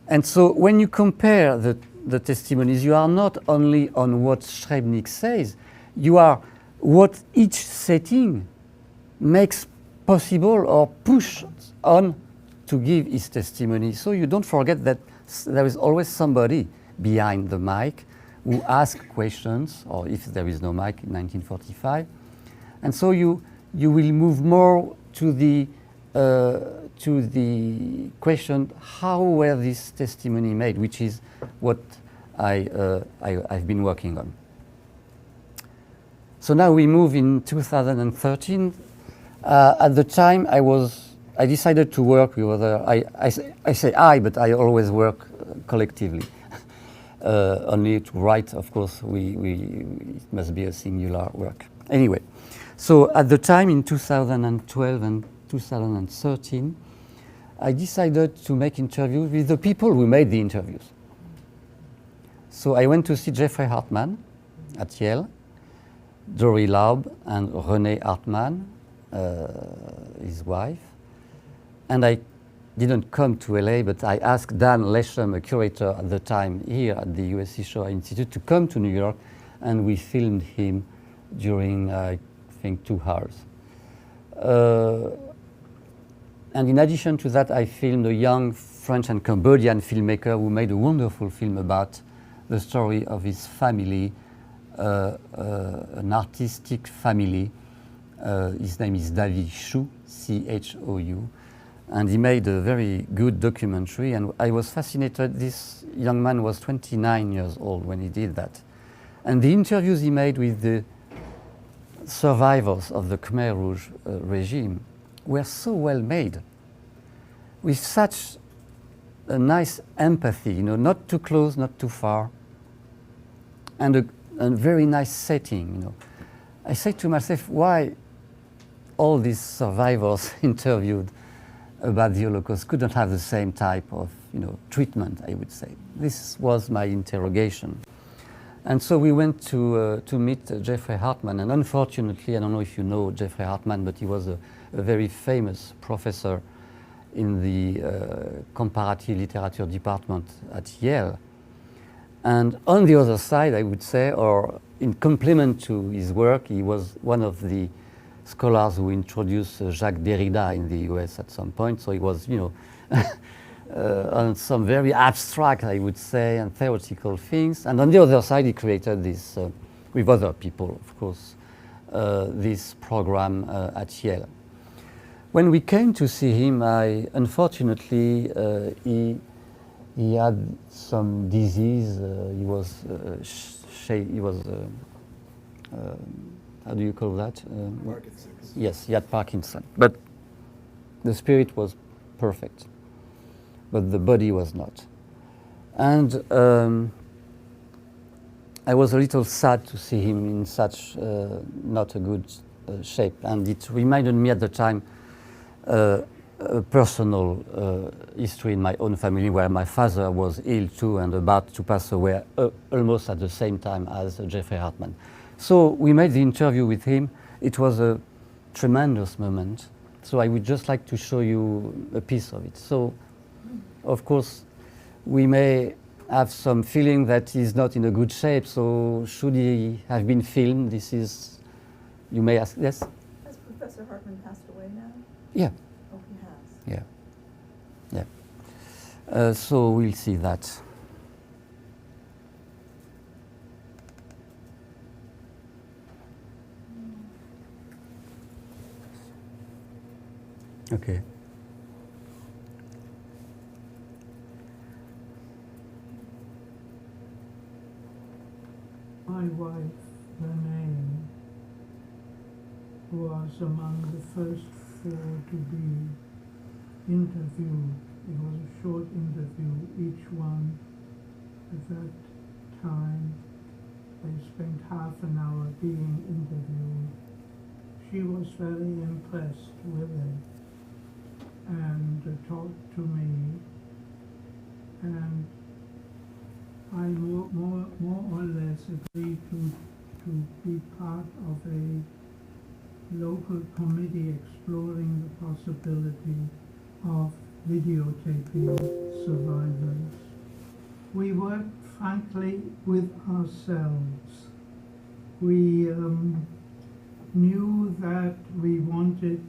And so when you compare the testimonies, you are not only on what Srebrenik says, you are what each setting makes possible or pushes on to give his testimony. So you don't forget that there is always somebody behind the mic who asks questions, or if there is no mic in 1945. And so you will move more to the question, how were this testimony made, which is what I've been working on. So now we move in 2013. At the time, I decided to work with other. I say I, but I always work collectively. Only to write, of course, it must be a singular work. Anyway, so at the time in 2012 and 2013, I decided to make interviews with the people who made the interviews. So I went to see Jeffrey Hartman at Yale, Dory Laub and Renée Hartman, his wife. And I didn't come to LA, but I asked Dan Lesham, a curator at the time here at the USC Shoah Institute, to come to New York, and we filmed him during, I think, 2 hours. And in addition to that, I filmed a young French and Cambodian filmmaker who made a wonderful film about the story of his family, an artistic family. His name is David Chou, C-H-O-U. And he made a very good documentary, and I was fascinated. This young man was 29 years old when he did that. And the interviews he made with the survivors of the Khmer Rouge regime were so well made, with such a nice empathy, you know, not too close, not too far, and a very nice setting, you know. I say to myself, why all these survivors interviewed about the Holocaust couldn't have the same type of, you know, treatment, I would say. This was my interrogation. And so we went to meet Jeffrey Hartman, and unfortunately, I don't know if you know Jeffrey Hartman, but he was a very famous professor in the comparative literature department at Yale. And on the other side, I would say, or in complement to his work, he was one of the scholars who introduced Jacques Derrida in the US at some point. So he was, you know, on some very abstract, I would say, and theoretical things. And on the other side, he created this, with other people, of course, this program at Yale. When we came to see him, unfortunately, he had some disease. He was, how do you call that? Parkinson's. Yes, he had Parkinson. But the spirit was perfect, but the body was not. And I was a little sad to see him in such not a good shape. And it reminded me at the time a personal history in my own family, where my father was ill too and about to pass away almost at the same time as Jeffrey Hartman. So we made the interview with him. It was a tremendous moment. So I would just like to show you a piece of it. So, of course, we may have some feeling that he's not in a good shape. So should he have been filmed? This is, you may ask, yes? Has Professor Hartman passed away now? Yeah. Oh, he has. Yeah. Yeah. So we'll see that. Okay. My wife, Renee, was among the first 4 to be interviewed. It was a short interview, each one. At that time, they spent half an hour being interviewed. She was very impressed with it and talked to me, and I more or less agreed to be part of a local committee exploring the possibility of videotaping survivors. We worked frankly with ourselves. We knew that we wanted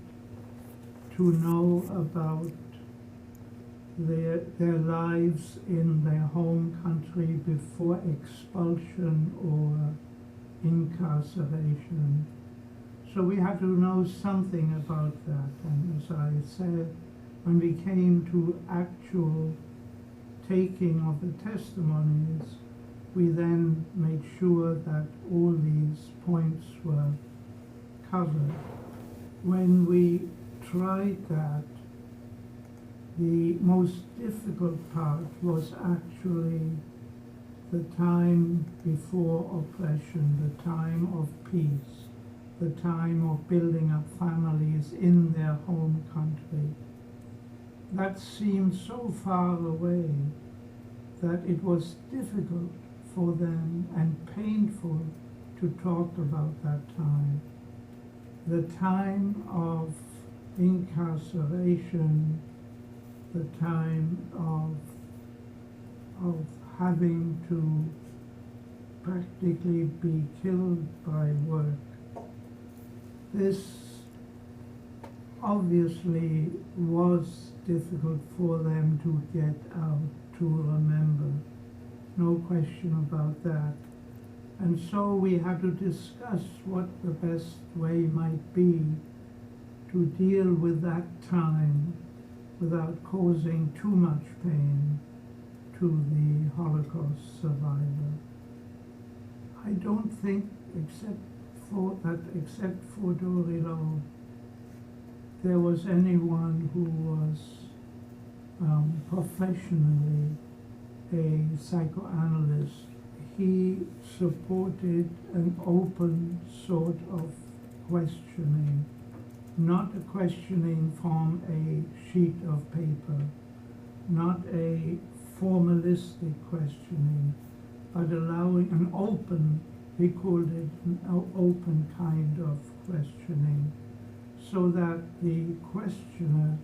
to know about their lives in their home country before expulsion or incarceration. So we had to know something about that. And as I said, when we came to actual taking of the testimonies, we then made sure that all these points were covered. When we tried that, the most difficult part was actually the time before oppression, the time of peace, the time of building up families in their home country. That seemed so far away that it was difficult for them and painful to talk about that time. The time of incarceration, the time of having to practically be killed by work. This obviously was difficult for them to get out, to remember. No question about that. And so we had to discuss what the best way might be to deal with that time without causing too much pain to the Holocaust survivor. I don't think, except for Dorilaud, there was anyone who was professionally a psychoanalyst. He supported an open sort of questioning, not a questioning from a sheet of paper, not a formalistic questioning, but allowing an open, he called it an open kind of questioning, so that the questioner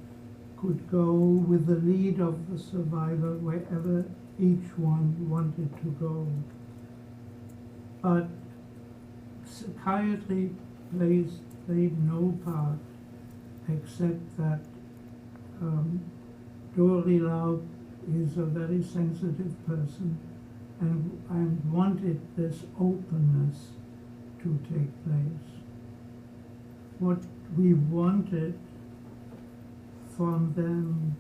could go with the lead of the survivor wherever each one wanted to go. But psychiatry played no part, except that Dorilaud is a very sensitive person and wanted this openness to take place. What we wanted from them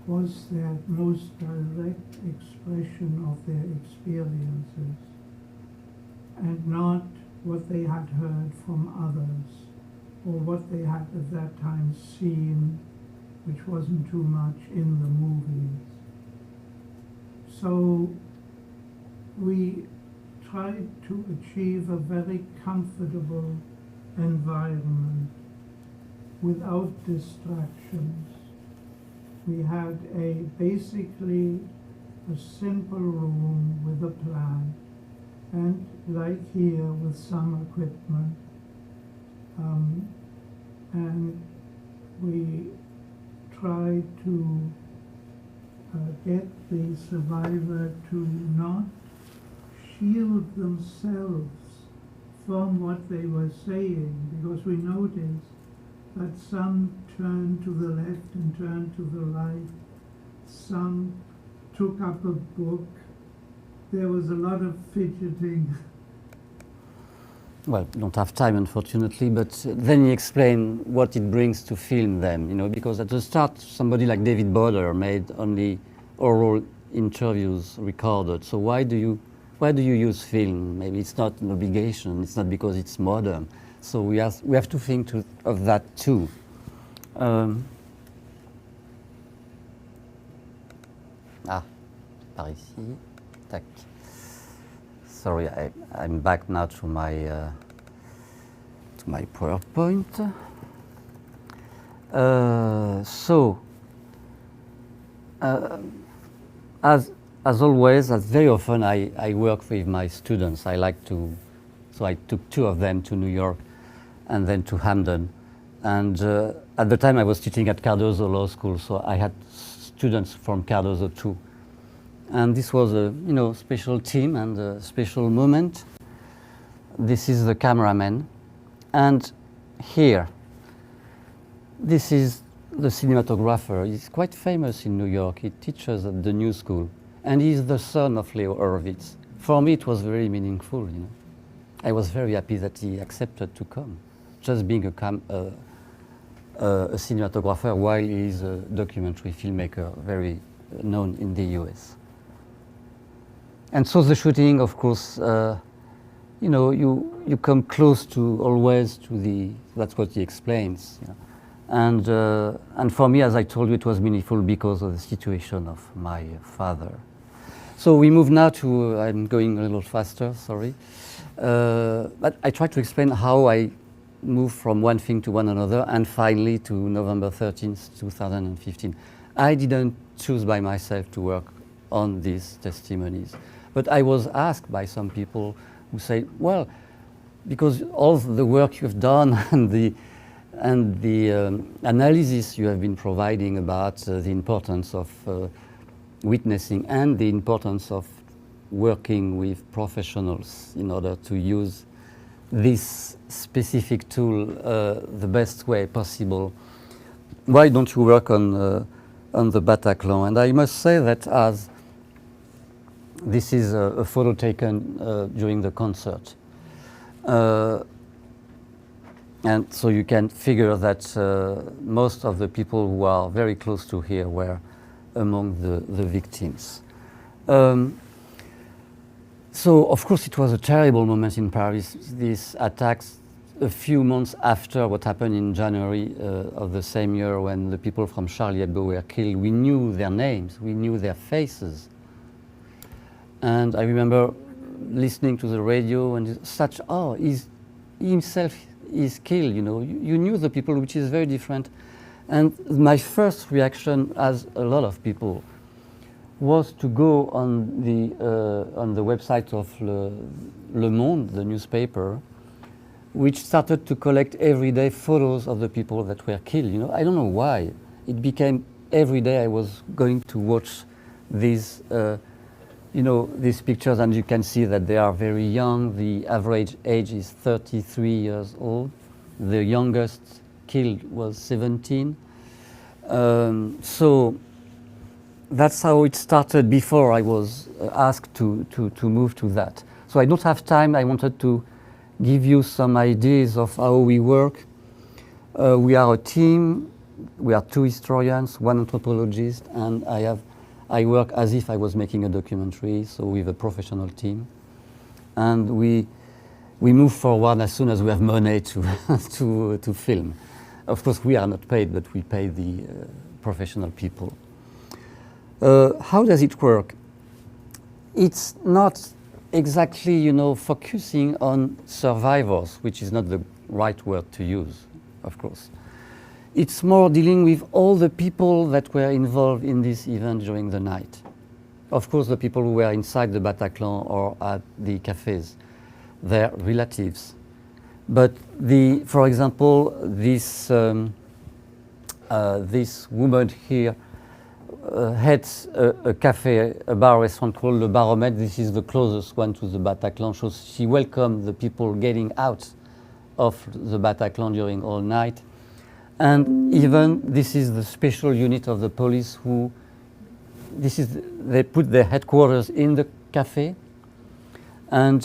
was their most direct expression of their experiences, and not what they had heard from others, or what they had at that time seen, which wasn't too much in the movies. So we tried to achieve a very comfortable environment without distractions. We had basically a simple room with a plant, and like here with some equipment, and we tried to get the survivor to not shield themselves from what they were saying, because we noticed that some turned to the left and turned to the right, some took up a book, there was a lot of fidgeting. Well, don't have time, unfortunately, but then he explained what it brings to film them, you know, because at the start, somebody like David Boder made only oral interviews recorded. So why do you use film? Maybe it's not an obligation. It's not because it's modern. So we have to think of that too. Par ici. Tac. Sorry, I'm back now to my PowerPoint. As always, as very often, I work with my students. So I took 2 of them to New York, and then to Hamden. And at the time, I was teaching at Cardozo Law School, so I had students from Cardozo too. And this was a special team and a special moment. This is the cameraman, and here, this is the cinematographer. He's quite famous in New York. He teaches at the New School, and he's the son of Leo Horowitz. For me, it was very meaningful. I was very happy that he accepted to come, just being a cinematographer while he's a documentary filmmaker, very known in the US. And so the shooting, of course, you come close always to the. That's what he explains. And for me, as I told you, it was meaningful because of the situation of my father. So we move now to. I'm going a little faster. Sorry. But I try to explain how I moved from one thing to one another, and finally to November 13th, 2015. I didn't choose by myself to work on these testimonies, but I was asked by some people who say, well, because all the work you've done and the analysis you have been providing about the importance of witnessing and the importance of working with professionals in order to use this specific tool the best way possible. Why don't you work on the Bataclan? And I must say that as this is a photo taken during the concert. And so you can figure that most of the people who are very close to here were among the victims. So, of course, it was a terrible moment in Paris, these attacks a few months after what happened in January of the same year when the people from Charlie Hebdo were killed. We knew their names, we knew their faces. And I remember listening to the radio and such, oh, he himself is killed, you know. You knew the people, which is very different. And my first reaction, as a lot of people, was to go on the website of Le Monde, the newspaper, which started to collect every day photos of the people that were killed. You know, I don't know why. It became every day I was going to watch these, you know, these pictures, and you can see that they are very young. The average age is 33 years old. The youngest killed was 17. So that's how it started before I was asked to move to that. So I don't have time. I wanted to give you some ideas of how we work. We are a team. We are 2 historians, 1 anthropologist, and I work as if I was making a documentary, so with a professional team. And we move forward as soon as we have money to film. Of course, we are not paid, but we pay the professional people. How does it work? It's not exactly, you know, focusing on survivors, which is not the right word to use, of course. It's more dealing with all the people that were involved in this event during the night. Of course, the people who were inside the Bataclan or at the cafes, their relatives. But for example, this woman here heads a cafe, a bar restaurant called Le Baromètre. This is the closest one to the Bataclan. So she welcomed the people getting out of the Bataclan during all night. And even this is the special unit of the police who, they put their headquarters in the cafe. And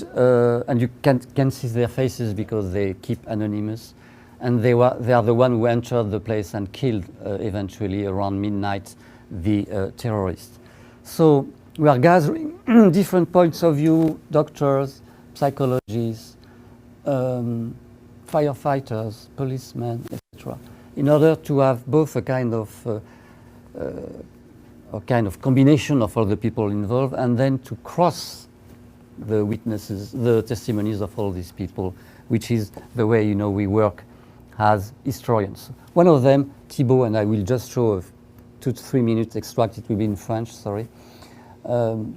you can see their faces because they keep anonymous. And they are the one who entered the place and killed eventually around midnight the terrorists. So we are gathering different points of view, doctors, psychologists, firefighters, policemen, etc., in order to have both a kind of combination of all the people involved, and then to cross the witnesses, the testimonies of all these people, which is the way, you know, we work as historians. One of them, Thibault, and I will just show a 2 to 3 minutes extract, it will be in French, sorry. Thibault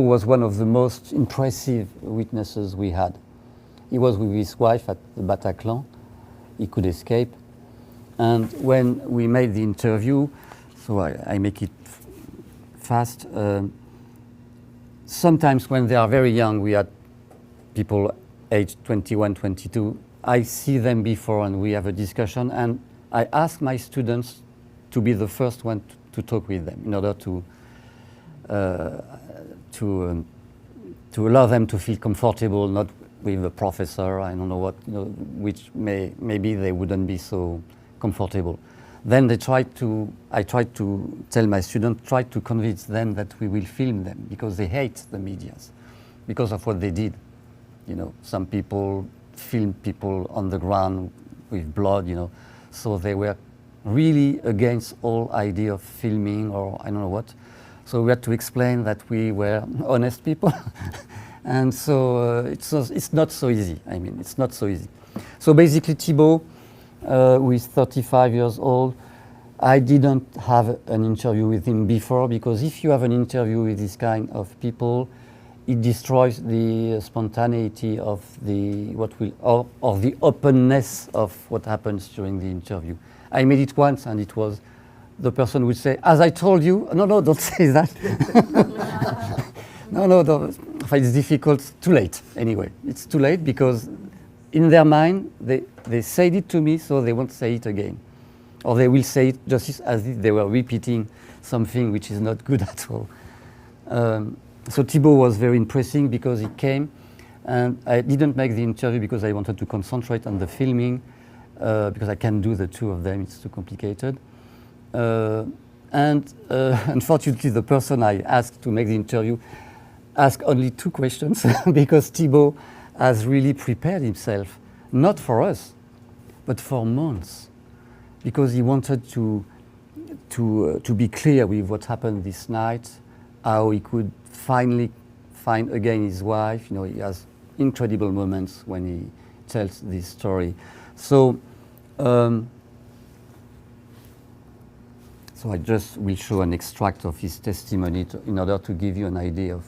was one of the most impressive witnesses we had. He was with his wife at the Bataclan. He could escape. And when we made the interview, so I make it fast, sometimes when they are very young, we had people aged 21, 22, I see them before and we have a discussion, and I ask my students to be the first one to talk with them in order to allow them to feel comfortable, not with a professor, I don't know what, you know, which maybe they wouldn't be so comfortable. Then I tried to tell my students, try to convince them that we will film them, because they hate the medias, because of what they did. You know, some people film people on the ground with blood, you know, so they were really against all idea of filming or I don't know what. So we had to explain that we were honest people. And so it's not so easy. I mean, it's not so easy. So basically Thibault, who is 35 years old, I didn't have an interview with him before, because if you have an interview with this kind of people, it destroys the spontaneity of the of the openness of what happens during the interview. I made it once, and it was the person would say, "As I told you," no, don't say that. No, it's difficult. Too late. Anyway, it's too late, because in their mind they said it to me, so they won't say it again, or they will say it just as if they were repeating something which is not good at all. So Thibault was very impressive because he came, and I didn't make the interview because I wanted to concentrate on the filming, because I can't do the two of them, it's too complicated. And unfortunately, the person I asked to make the interview ask only 2 questions because Thibaut has really prepared himself, not for us, but for months, because he wanted to be clear with what happened this night, how he could finally find again his wife. You know, he has incredible moments when he tells this story. So I just will show an extract of his testimony in order to give you an idea of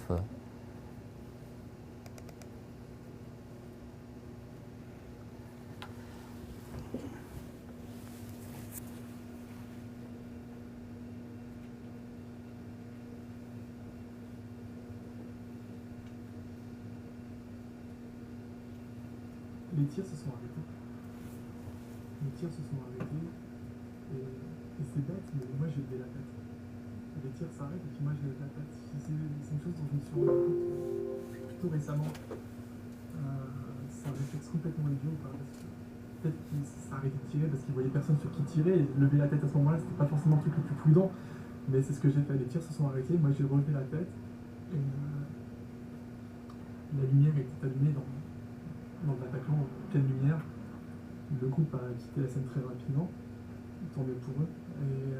Les tirs se sont arrêtés. Les tirs se sont arrêtés. Et c'est bête, mais moi j'ai levé la tête. Les tirs s'arrêtent et puis moi j'ai levé la tête. C'est une chose dont je me suis rendu compte plutôt récemment. C'est un réflexe complètement idiot. Parce que peut-être qu'il s'arrêtait de tirer parce qu'il voyait personne sur qui tirer. Et lever la tête à ce moment-là, c'était pas forcément le truc le plus prudent. Mais c'est ce que j'ai fait. Les tirs se sont arrêtés. Moi j'ai relevé la tête. Et la lumière était allumée dans le Bataclan, en pleine lumière. Le groupe a quitté la scène très rapidement, tant mieux pour eux. Et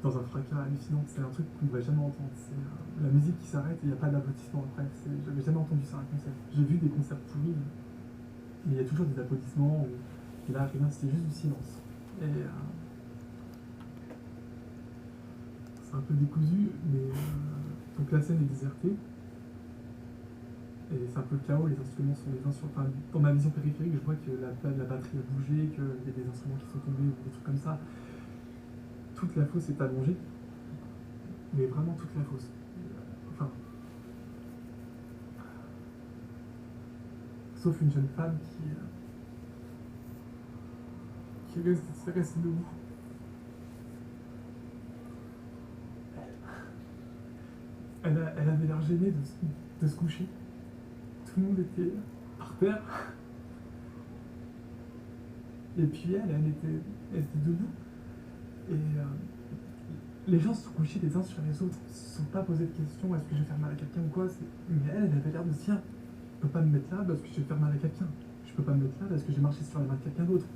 dans un fracas hallucinant, c'est un truc qu'on ne devrait jamais entendre. C'est la musique qui s'arrête et il n'y a pas d'applaudissements après. J'avais jamais entendu ça à un concert. J'ai vu des concerts pourris, mais il y a toujours des applaudissements. Et là, rien, c'était juste du silence. Et c'est un peu décousu, mais donc la scène est désertée. Et c'est un peu le chaos, les instruments sont les uns sur... Enfin, dans ma vision périphérique, je vois que la batterie a bougé, qu'il y a des instruments qui sont tombés ou des trucs comme ça. Toute la fosse est allongée, mais vraiment toute la fosse. Enfin... Sauf une jeune femme qui reste debout. Elle avait l'air gênée de se coucher. Tout le monde était par terre. Et puis elle était debout. Et les gens se sont couchés les uns sur les autres. Ils ne se sont pas posé de questions, est-ce que je vais faire mal à quelqu'un ou quoi. Mais elle avait l'air de se dire, je ne peux pas me mettre là parce que je vais faire mal à quelqu'un. Je ne peux pas me mettre là parce que j'ai marché sur les mains de quelqu'un d'autre.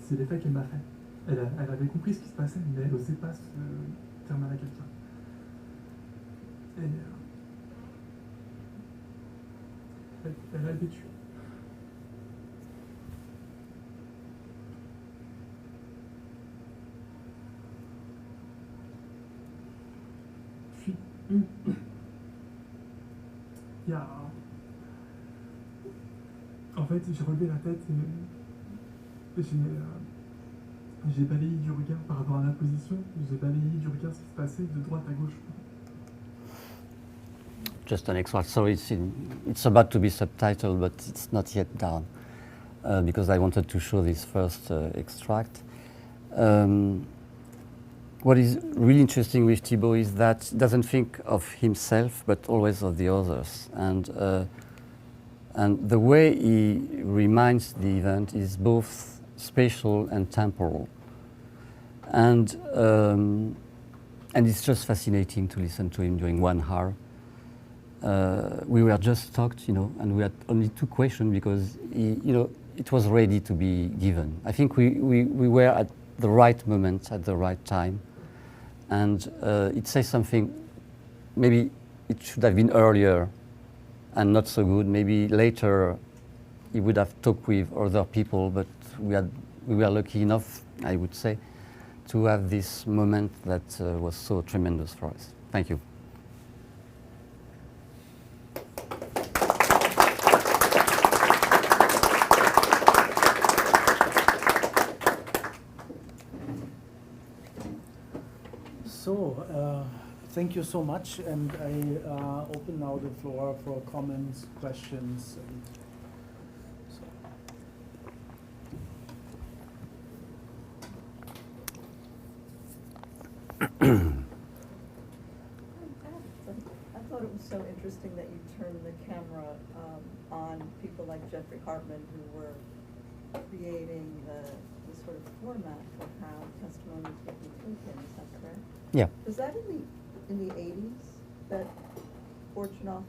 C'est l'effet qu'elle m'a fait. Elle avait compris ce qui se passait, mais elle n'osait pas se faire mal à quelqu'un. Et elle a vécu. Puis, il y a... En fait, j'ai relevé la tête et j'ai balayé du regard par rapport à ma position. J'ai balayé du regard ce qui se passait de droite à gauche. just an extract. So it's about to be subtitled, but it's not yet done because I wanted to show this first extract. What is really interesting with Thibaut is that he doesn't think of himself, but always of the others. And the way he reminds the event is both spatial and temporal. And it's just fascinating to listen to him during 1 hour. We were just talked, and we had only 2 questions because it was ready to be given. I think we were at the right moment, at the right time. And it says something, maybe it should have been earlier and not so good. Maybe later he would have talked with other people, but we were lucky enough, I would say, to have this moment that was so tremendous for us. Thank you. So, thank you so much, and I open now the floor for comments, questions. I thought it was so interesting that you turned the camera on people like Jeffrey Hartman, who were creating the sort of format for how testimonies would be taken. Is that correct? Yeah. Was that in the 80s that Fortunoff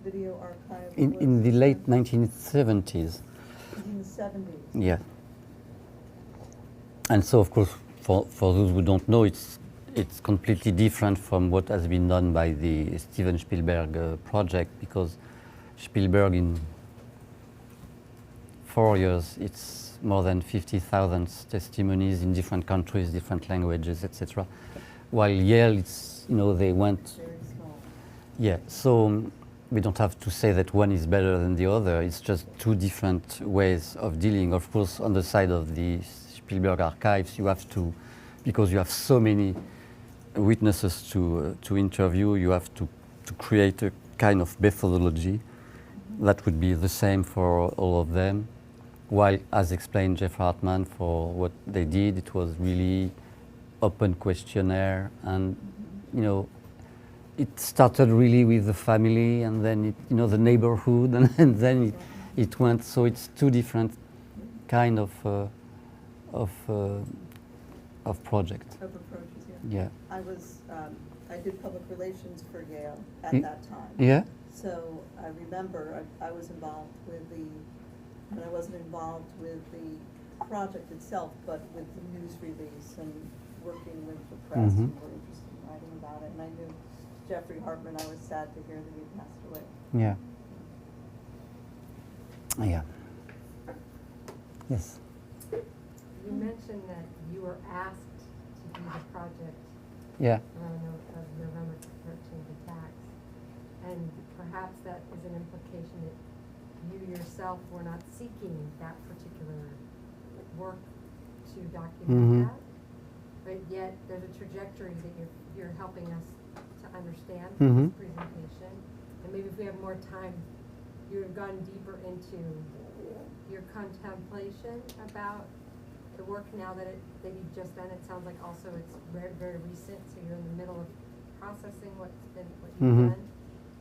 Video Archive? In the late 1970s. In the 70s? Yeah. And so, of course, for those who don't know, it's completely different from what has been done by the Steven Spielberg project, because Spielberg in 4 years, it's more than 50,000 testimonies in different countries, different languages, etc. While Yale, it's, they went... Very small. Yeah, so we don't have to say that one is better than the other. It's just two different ways of dealing. Of course, on the side of the Spielberg archives, you have to, because you have so many witnesses to interview, you have to create a kind of methodology that would be the same for all of them. While, as explained Jeff Hartman, for what they did, it was really open questionnaire, and it started really with the family, and then it, the neighborhood, and then it went. So it's two different kind of project. Of approaches, Yeah. I did public relations for Yale at that time. Yeah. So I remember I was involved with and I wasn't involved with the project itself, but with the news release and working with the press who were interested in writing about it. And I knew Jeffrey Hartman. I was sad to hear that he passed away. Yeah. Yeah. Yes. You mentioned that you were asked to do the project Yeah. around November 13th attacks, and perhaps that is an implication that you yourself were not seeking that particular work to document that, but yet there's a trajectory that you're helping us to understand from this presentation. And maybe if we have more time, you have gone deeper into your contemplation about the work now that you've just done. It sounds like also it's very, very recent, so you're in the middle of processing what you've done.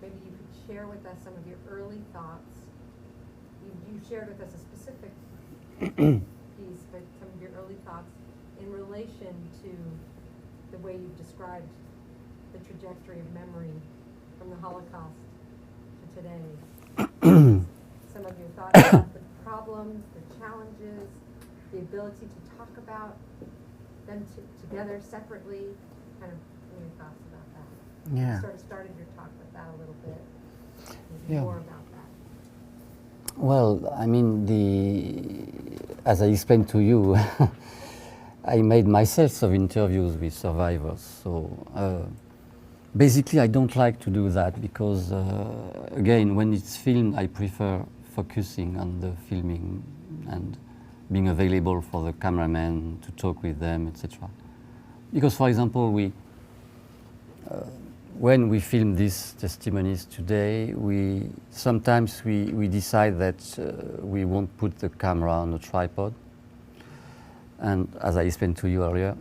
Maybe you could share with us some of your early thoughts. You shared with us a specific piece, but some of your early thoughts in relation to the way you've described the trajectory of memory from the Holocaust to today. Some of your thoughts about the problems, the challenges, the ability to talk about them together separately, kind of your thoughts about that. Yeah. You sort of started your talk with that a little bit. Maybe more about that. Well, I mean, as I explained to you, I made myself some interviews with survivors. So basically, I don't like to do that because, again, when it's filmed, I prefer focusing on the filming and being available for the cameraman to talk with them, etc. Because, for example, when we film these testimonies today, sometimes we decide that we won't put the camera on a tripod. And as I explained to you earlier,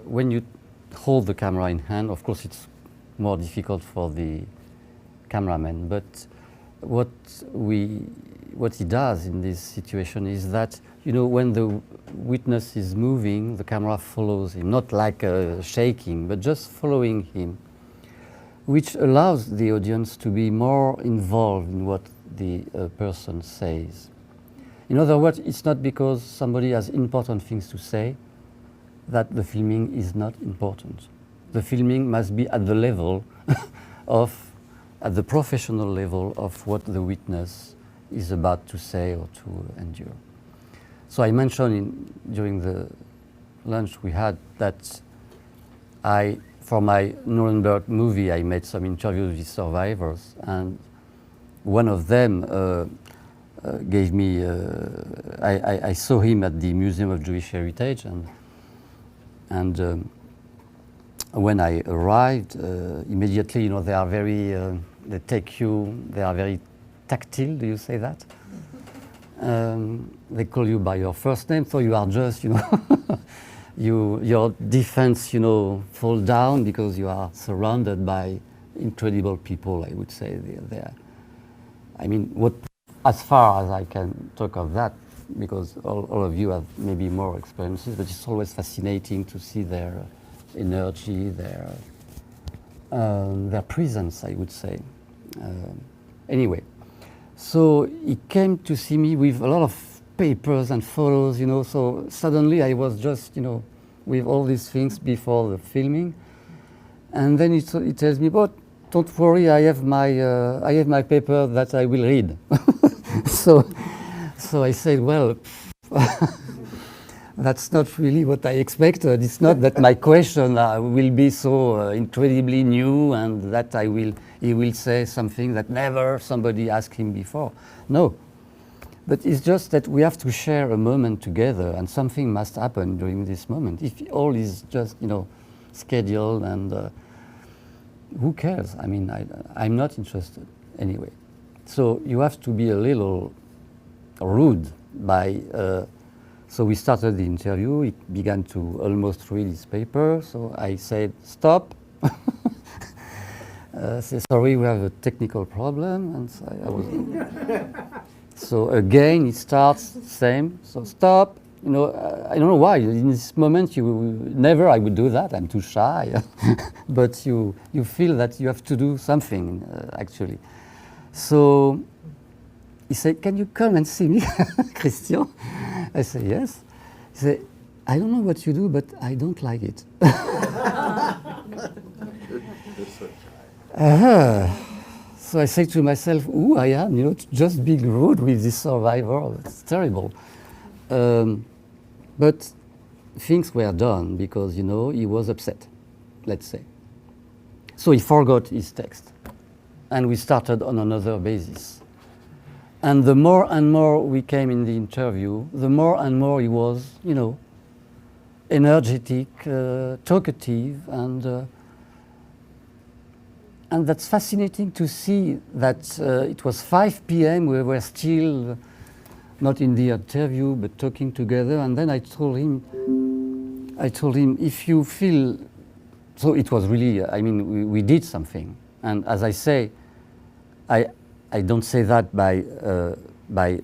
when you hold the camera in hand, of course it's more difficult for the cameraman. But what he does in this situation is that, when the witness is moving, the camera follows him, not like shaking, but just following him, which allows the audience to be more involved in what the person says. In other words, it's not because somebody has important things to say that the filming is not important. The filming must be at the level at the professional level of what the witness is about to say or to endure. So I mentioned during the lunch we had that for my Nuremberg movie, I made some interviews with survivors, and one of them gave me, I saw him at the Museum of Jewish Heritage, and when I arrived, immediately, they are very, they take you, they are very tactile, do you say that? They call you by your first name, so you are just, your defense, fall down because you are surrounded by incredible people, I would say. I mean, as far as I can talk of that, because all of you have maybe more experiences, but it's always fascinating to see their energy, their presence, I would say. Anyway, so he came to see me with a lot of papers and photos, you know, so suddenly I was just, you know, with all these things before the filming. And then he tells me, but don't worry, I have my paper that I will read. so I said, well, that's not really what I expected. It's not that my question will be so incredibly new and that he will say something that never somebody asked him before. No. But it's just that we have to share a moment together and something must happen during this moment. If all is just, you know, scheduled and who cares? I mean, I'm not interested anyway. So you have to be a little rude by, so we started the interview. He began to almost read his paper. So I said, stop. Say, sorry, we have a technical problem. And so I was, so again, it starts same. So stop. You know, I don't know why. In this moment, never I would do that. I'm too shy. But you feel that you have to do something, actually. So he said, can you come and see me, Christian? I said, yes. He said, I don't know what you do, but I don't like it. So I say to myself, who I am, you know, just being rude with this survivor. It's terrible. But things were done because, you know, he was upset, let's say. So he forgot his text. And we started on another basis. And the more and more we came in the interview, the more and more he was, you know, energetic, talkative, and that's fascinating to see that it was 5 p.m. We were still not in the interview, but talking together. And then I told him, if you feel, so it was really, I mean, we did something. And as I say, I don't say that by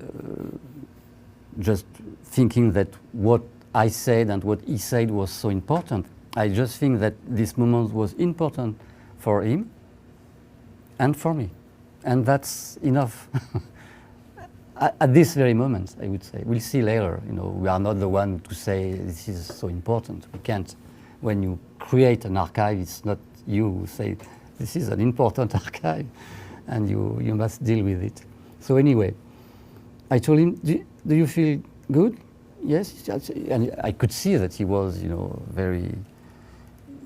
just thinking that what I said and what he said was so important. I just think that this moment was important for him and for me. And that's enough. At this very moment, I would say. We'll see later. You know, we are not the one to say this is so important. We can't. When you create an archive, it's not you who say this is an important archive, and you must deal with it. So anyway, I told him, do you feel good? Yes. And I could see that he was, you know, very.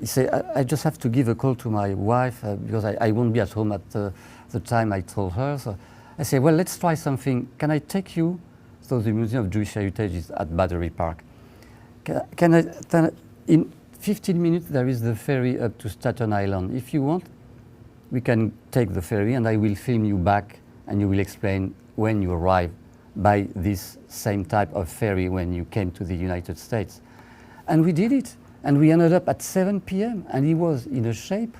He said, I just have to give a call to my wife because I won't be at home at the time I told her. So I said, well, let's try something. Can I take you? So the Museum of Jewish Heritage is at Battery Park. In 15 minutes, there is the ferry up to Staten Island. If you want, we can take the ferry and I will film you back and you will explain when you arrive by this same type of ferry when you came to the United States. And we did it. And we ended up at 7 p.m. and he was in a shape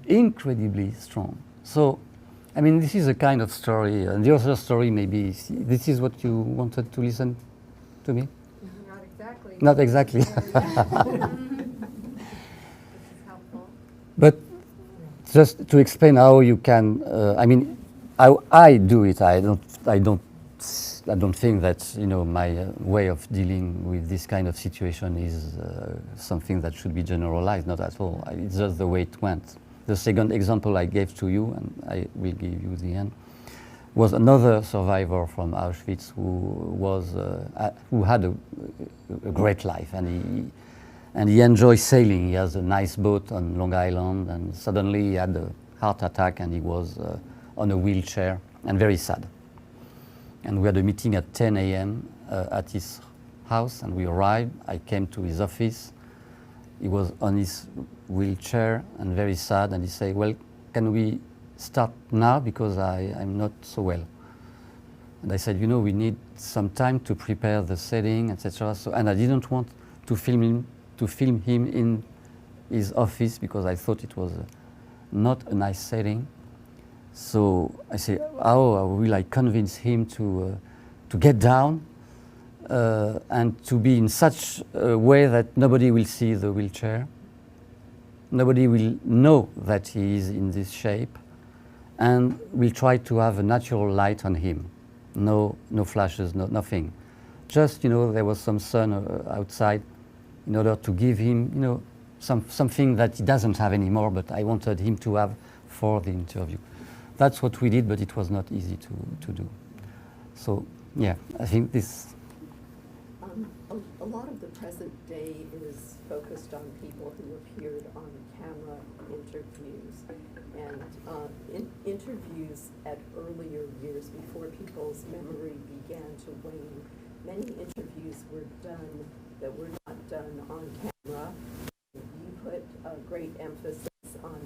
incredibly strong. So, I mean, this is a kind of story. And the other story maybe, this is what you wanted to listen to me? Not exactly. Not exactly. This is helpful. But just to explain how you can, I mean, how I do it, I don't think that, you know, my way of dealing with this kind of situation is something that should be generalized, not at all. It's just the way it went. The second example I gave to you, and I will give you the end, was another survivor from Auschwitz who had a great life, and he enjoys sailing. He has a nice boat on Long Island, and suddenly he had a heart attack, and he was on a wheelchair, and very sad. And we had a meeting at 10 a.m. At his house, and we arrived. I came to his office. He was on his wheelchair and very sad, and he said, well, can we start now because I'm not so well? And I said, you know, we need some time to prepare the setting, etc. So, and I didn't want to film him in his office because I thought it was not a nice setting. So I said, how will I convince him to get down and to be in such a way that nobody will see the wheelchair? nobody will know that he is in this shape, and we'll try to have a natural light on him. No flashes, nothing. Just, there was some sun outside in order to give him, something that he doesn't have anymore, but I wanted him to have for the interview. That's what we did, but it was not easy to do. So, yeah, I think this... A lot of the present day is focused on people who appeared on camera interviews, and interviews at earlier years before people's memory began to wane. Many interviews were done that were not done on camera. You put a great emphasis on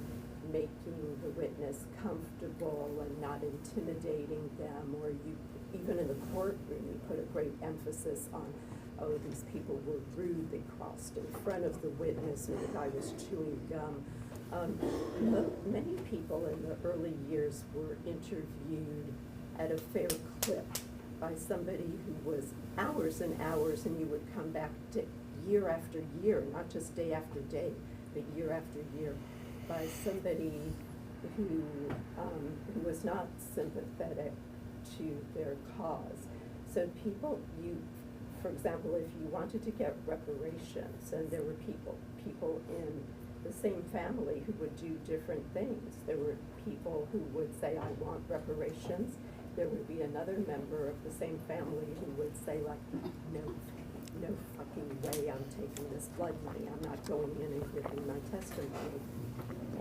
making the witness comfortable and not intimidating them, or you, even in the courtroom, you put a great emphasis on, oh, these people were rude, they crossed in front of the witness, and the guy was chewing gum. Many people in the early years were interviewed at a fair clip by somebody who was hours and hours, and you would come back to year after year, not just day after day, but year after year, by somebody who was not sympathetic to their cause. So people, for example, if you wanted to get reparations, and there were people in the same family who would do different things. There were people who would say, I want reparations. There would be another member of the same family who would say, like, no fucking way I'm taking this blood money. I'm not going in and giving my testimony.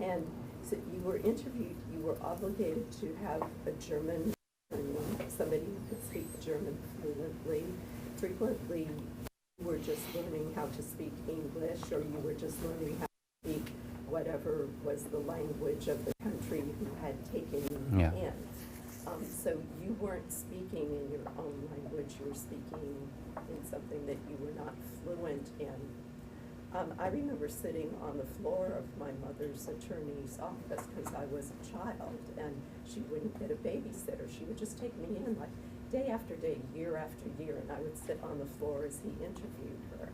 And so you were interviewed, you were obligated to have a German attorney, somebody who could speak German fluently. Frequently, you were just learning how to speak English, or you were just learning how to speak whatever was the language of the country who had taken you in. So you weren't speaking in your own language, you were speaking in something that you were not fluent in. I remember sitting on the floor of my mother's attorney's office because I was a child, and she wouldn't get a babysitter. She would just take me in like day after day, year after year, and I would sit on the floor as he interviewed her.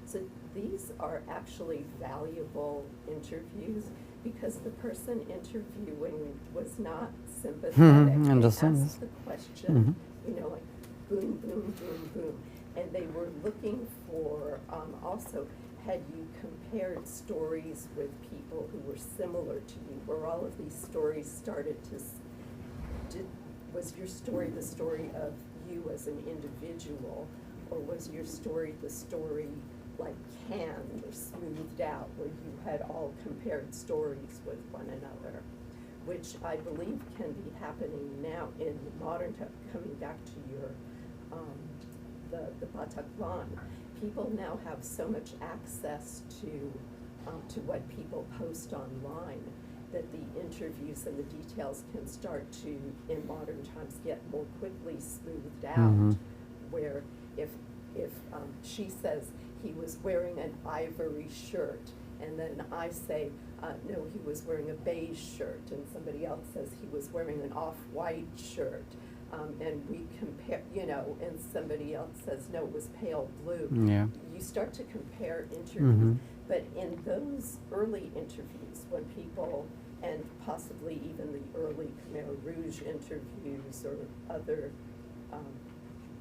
So these are actually valuable interviews because the person interviewing was not sympathetic. They asked the question, like boom, boom, boom, boom. And they were looking for, also, had you compared stories with people who were similar to you, where all of these stories started to, was your story the story of you as an individual, or was your story the story like canned or smoothed out, where you had all compared stories with one another, which I believe can be happening now in modern time. Coming back to your, the Bataclan, people now have so much access to what people post online that the interviews and the details can start to, in modern times, get more quickly smoothed out, where if she says he was wearing an ivory shirt, and then I say, no, he was wearing a beige shirt, and somebody else says he was wearing an off-white shirt, and we compare, and somebody else says, no, it was pale blue. Yeah. You start to compare interviews, but in those early interviews, when people, and possibly even the early Khmer Rouge interviews or other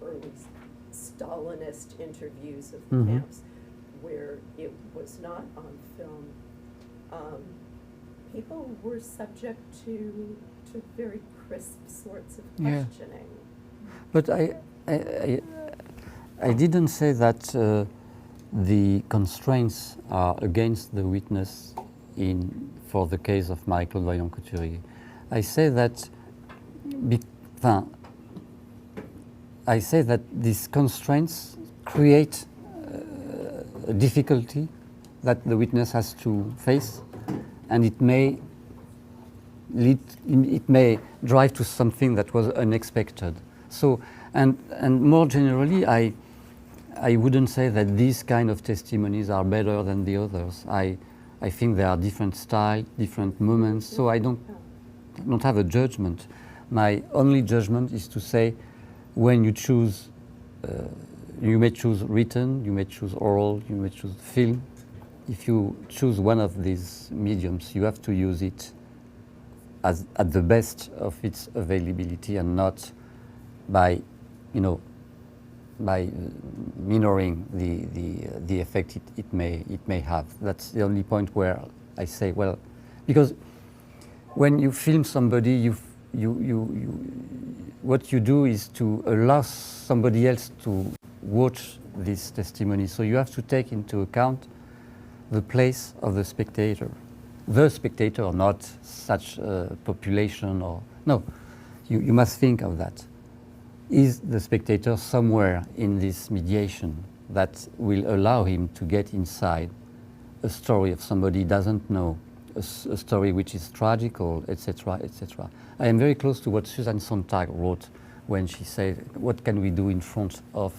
early Stalinist interviews of the camps, where it was not on film, people were subject to very crisp sorts of questioning. But I didn't say that the constraints are against the witness for the case of Marie-Claude Vaillant-Couturier. I say that these constraints create a difficulty that the witness has to face, and it may drive to something that was unexpected. So, and more generally, I wouldn't say that these kind of testimonies are better than the others. I think there are different styles, different moments, so I don't have a judgment. My only judgment is to say, when you choose, you may choose written, you may choose oral, you may choose film, if you choose one of these mediums, you have to use it as at the best of its availability, and not by, by minoring the effect it may have. That's the only point where I say, well, because when you film somebody, what you do is to allow somebody else to watch this testimony. So you have to take into account the place of the spectator, not such a population, or no. You must think of that. Is the spectator somewhere in this mediation that will allow him to get inside a story of somebody he doesn't know, a story which is tragical, etc., etc. I am very close to what Susan Sontag wrote when she said, what can we do in front of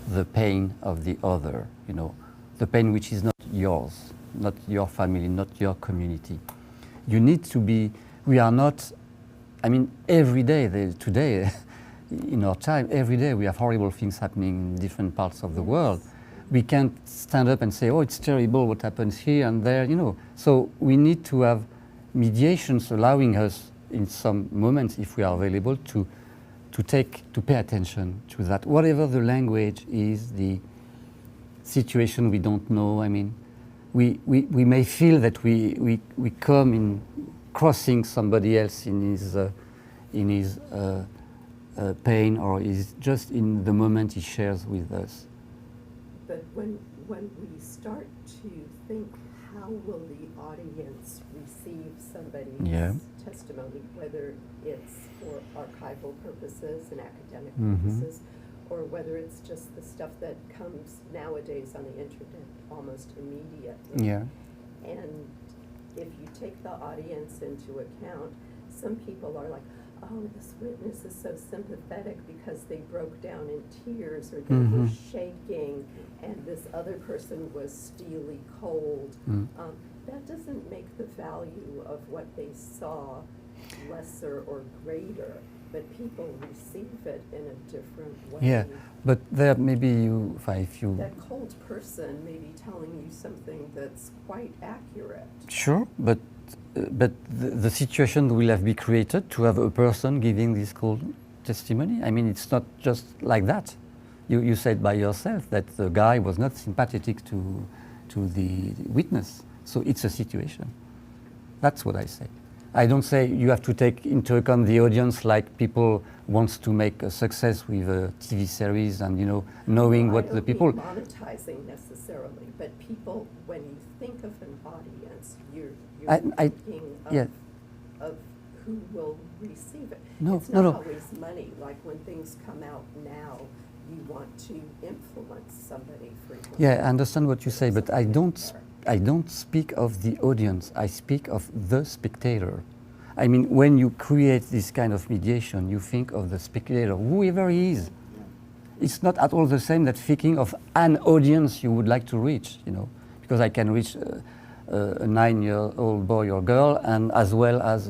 the pain of the other, the pain which is not yours, not your family, not your community. You need to be, we are not, every day, today, in our time, every day we have horrible things happening in different parts of the world. We can't stand up and say, oh, it's terrible what happens here and there, So we need to have mediations allowing us in some moments, if we are available, to pay attention to that. Whatever the language is, the situation we don't know, we may feel that we come in crossing somebody else in his pain, or is just in the moment he shares with us. But when we start to think, how will the audience receive somebody's testimony, whether it's for archival purposes and academic purposes, or whether it's just the stuff that comes nowadays on the internet almost immediately. Yeah. And if you take the audience into account, some people are like, oh, this witness is so sympathetic because they broke down in tears, or they were shaking, and this other person was steely cold. That doesn't make the value of what they saw lesser or greater, but people receive it in a different way. Yeah, but there maybe if you... That cold person may be telling you something that's quite accurate. Sure, but the situation will have been created to have a person giving this cold testimony. It's not just like that. You said by yourself that the guy was not sympathetic to the witness. So it's a situation. That's what I say. I don't say you have to take into account the audience like people wants to make a success with a TV series and, knowing what the people... I don't mean monetizing necessarily, but people, when you think of an audience, you're thinking of who will receive it. It's not always money. Like when things come out now, you want to influence somebody frequently. Yeah, I understand what you say, but I don't speak of the audience. I speak of the spectator. When you create this kind of mediation, you think of the spectator, whoever he is. It's not at all the same that thinking of an audience you would like to reach, because I can reach a 9-year-old boy or girl, and as well as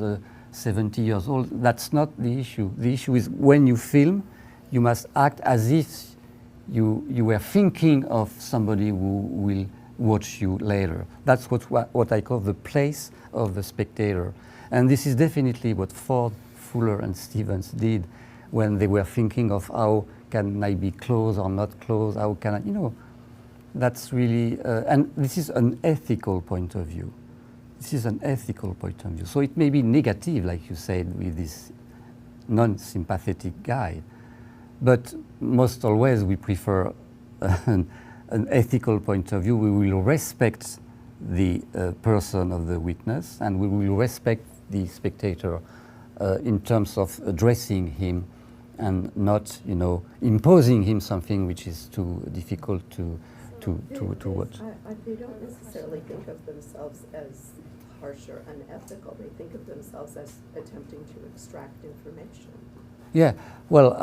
70 years old. That's not the issue. The issue is when you film, you must act as if you were thinking of somebody who will watch you later. That's what I call the place of the spectator. And this is definitely what Ford, Fuller, and Stevens did when they were thinking of how can I be close or not close, how can I, that's really, and this is an ethical point of view. This is an ethical point of view. So it may be negative, like you said, with this non-sympathetic guy, but most always we prefer an ethical point of view. We will respect the person of the witness, and we will respect the spectator in terms of addressing him and not, imposing him something which is too difficult to watch. They don't necessarily think of themselves as harsh or unethical. They think of themselves as attempting to extract information. Yeah, well,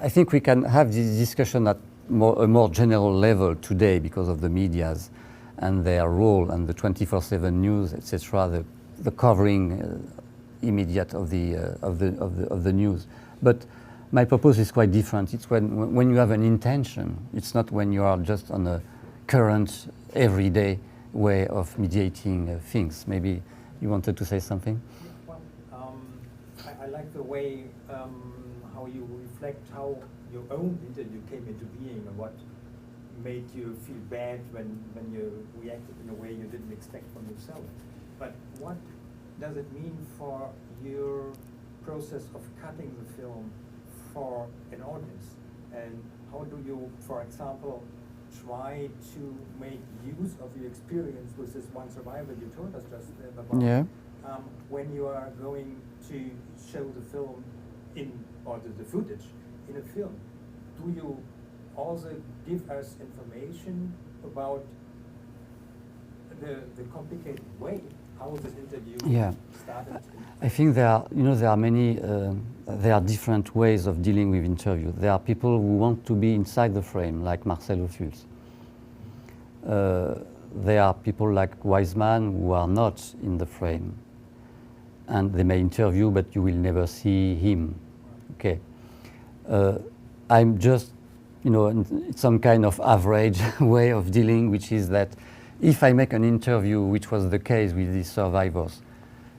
I think we can have this discussion at a more general level today because of the medias and their role and the 24/7 news, etc. The covering immediate of the news. But my purpose is quite different. It's when you have an intention. It's not when you are just on a current everyday way of mediating things. Maybe you wanted to say something? Well, I like the way how you reflect how your own interview came into being and what made you feel bad when you reacted in a way you didn't expect from yourself. But what does it mean for your process of cutting the film for an audience? And how do you, for example, try to make use of your experience with this one survivor you told us just about? Yeah. When you are going to show the film or the footage in a film, do you also give us information about the complicated way how this interview started? I think there are many, there are different ways of dealing with interview. There are people who want to be inside the frame, like Marcel Ophuls. There are people like Wiseman who are not in the frame, and they may interview, but you will never see him. Okay, I'm just, some kind of average way of dealing, which is that if I make an interview, which was the case with these survivors,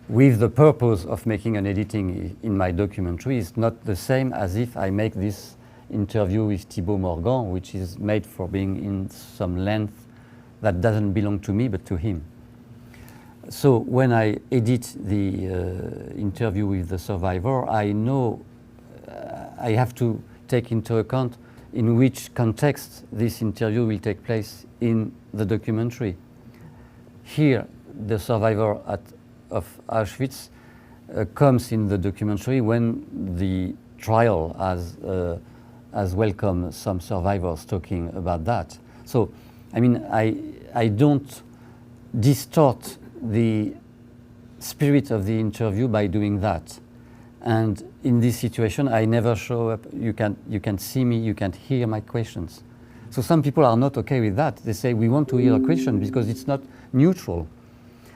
with the purpose of making an editing in my documentary, it's not the same as if I make this interview with Thibaut Morgan, which is made for being in some length that doesn't belong to me, but to him. So when I edit the interview with the survivor, I know I have to take into account in which context this interview will take place in the documentary. Here, the survivor of Auschwitz comes in the documentary when the trial has welcomed some survivors talking about that. So, I mean, I don't distort the spirit of the interview by doing that. And in this situation, I never show up. You can see me, you can hear my questions. So some people are not okay with that. They say, we want to hear a question because it's not neutral.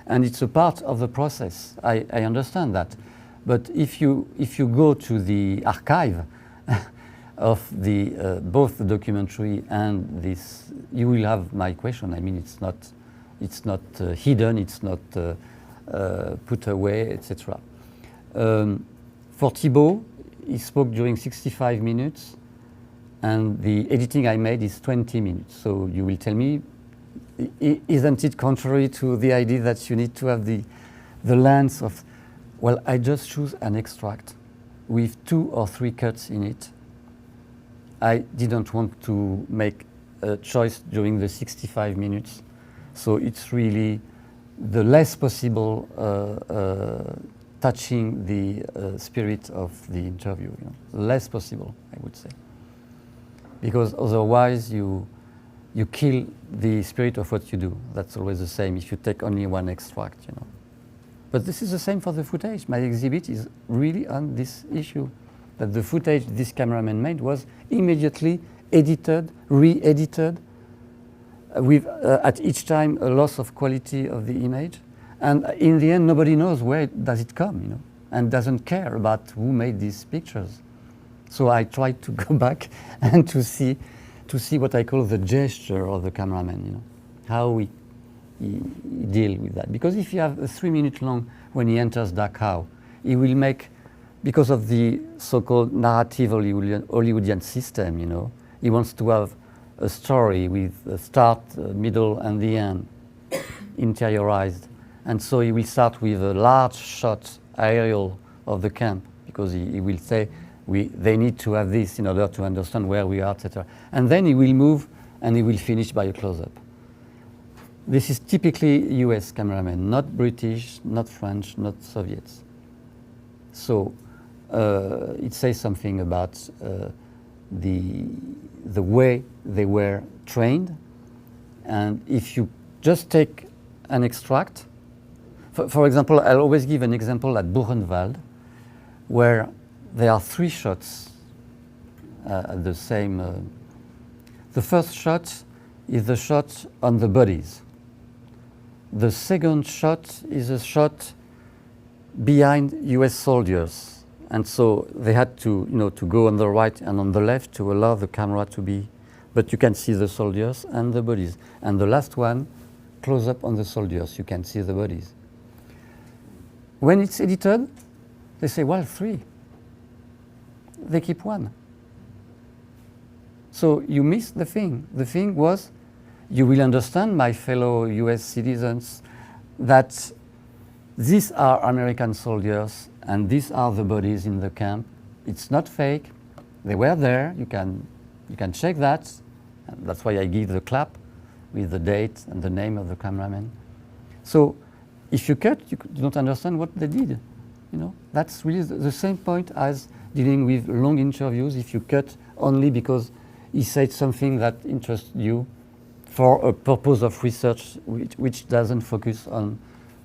And it's a part of the process. I understand that. But if you go to the archive of the both the documentary and this, you will have my question. I mean, it's not hidden, it's not put away, etc. For Thibaut, he spoke during 65 minutes, and the editing I made is 20 minutes. So you will tell me, isn't it contrary to the idea that you need to have the length of? Well, I just choose an extract with 2 or 3 cuts in it. I didn't want to make a choice during the 65 minutes. So it's really the less possible touching the spirit of the interview. Less possible, I would say. Because otherwise you kill the spirit of what you do. That's always the same if you take only one extract, But this is the same for the footage. My exhibit is really on this issue, that the footage this cameraman made was immediately edited, re-edited, with at each time a loss of quality of the image. And in the end, nobody knows where does it come, and doesn't care about who made these pictures. So I tried to go back and to see what I call the gesture of the cameraman, how we deal with that. Because if you have a 3 minute long when he enters Dachau, he will make, because of the so-called narrative Hollywoodian system, he wants to have a story with a start, middle, and the end interiorized. And so he will start with a large shot aerial of the camp, because he will say, they need to have this in order to understand where we are, etc. And then he will move and he will finish by a close-up. This is typically US cameramen, not British, not French, not Soviets. So it says something about the way they were trained. And if you just take an extract, for example, I'll always give an example at Buchenwald, where there are 3 shots at the same. The first shot is the shot on the bodies. The second shot is a shot behind US soldiers. And so they had to, to go on the right and on the left to allow the camera to be but you can see the soldiers and the bodies. And the last one, close up on the soldiers, you can see the bodies. When it's edited, they say, well, 3. They keep 1. So you miss the thing. The thing was, you will understand, my fellow US citizens, that these are American soldiers and these are the bodies in the camp. It's not fake. They were there. You can check that. And that's why I give the clap with the date and the name of the cameraman. So if you cut, you don't understand what they did. You know, that's really the same point as dealing with long interviews. If you cut only because he said something that interests you for a purpose of research which doesn't focus on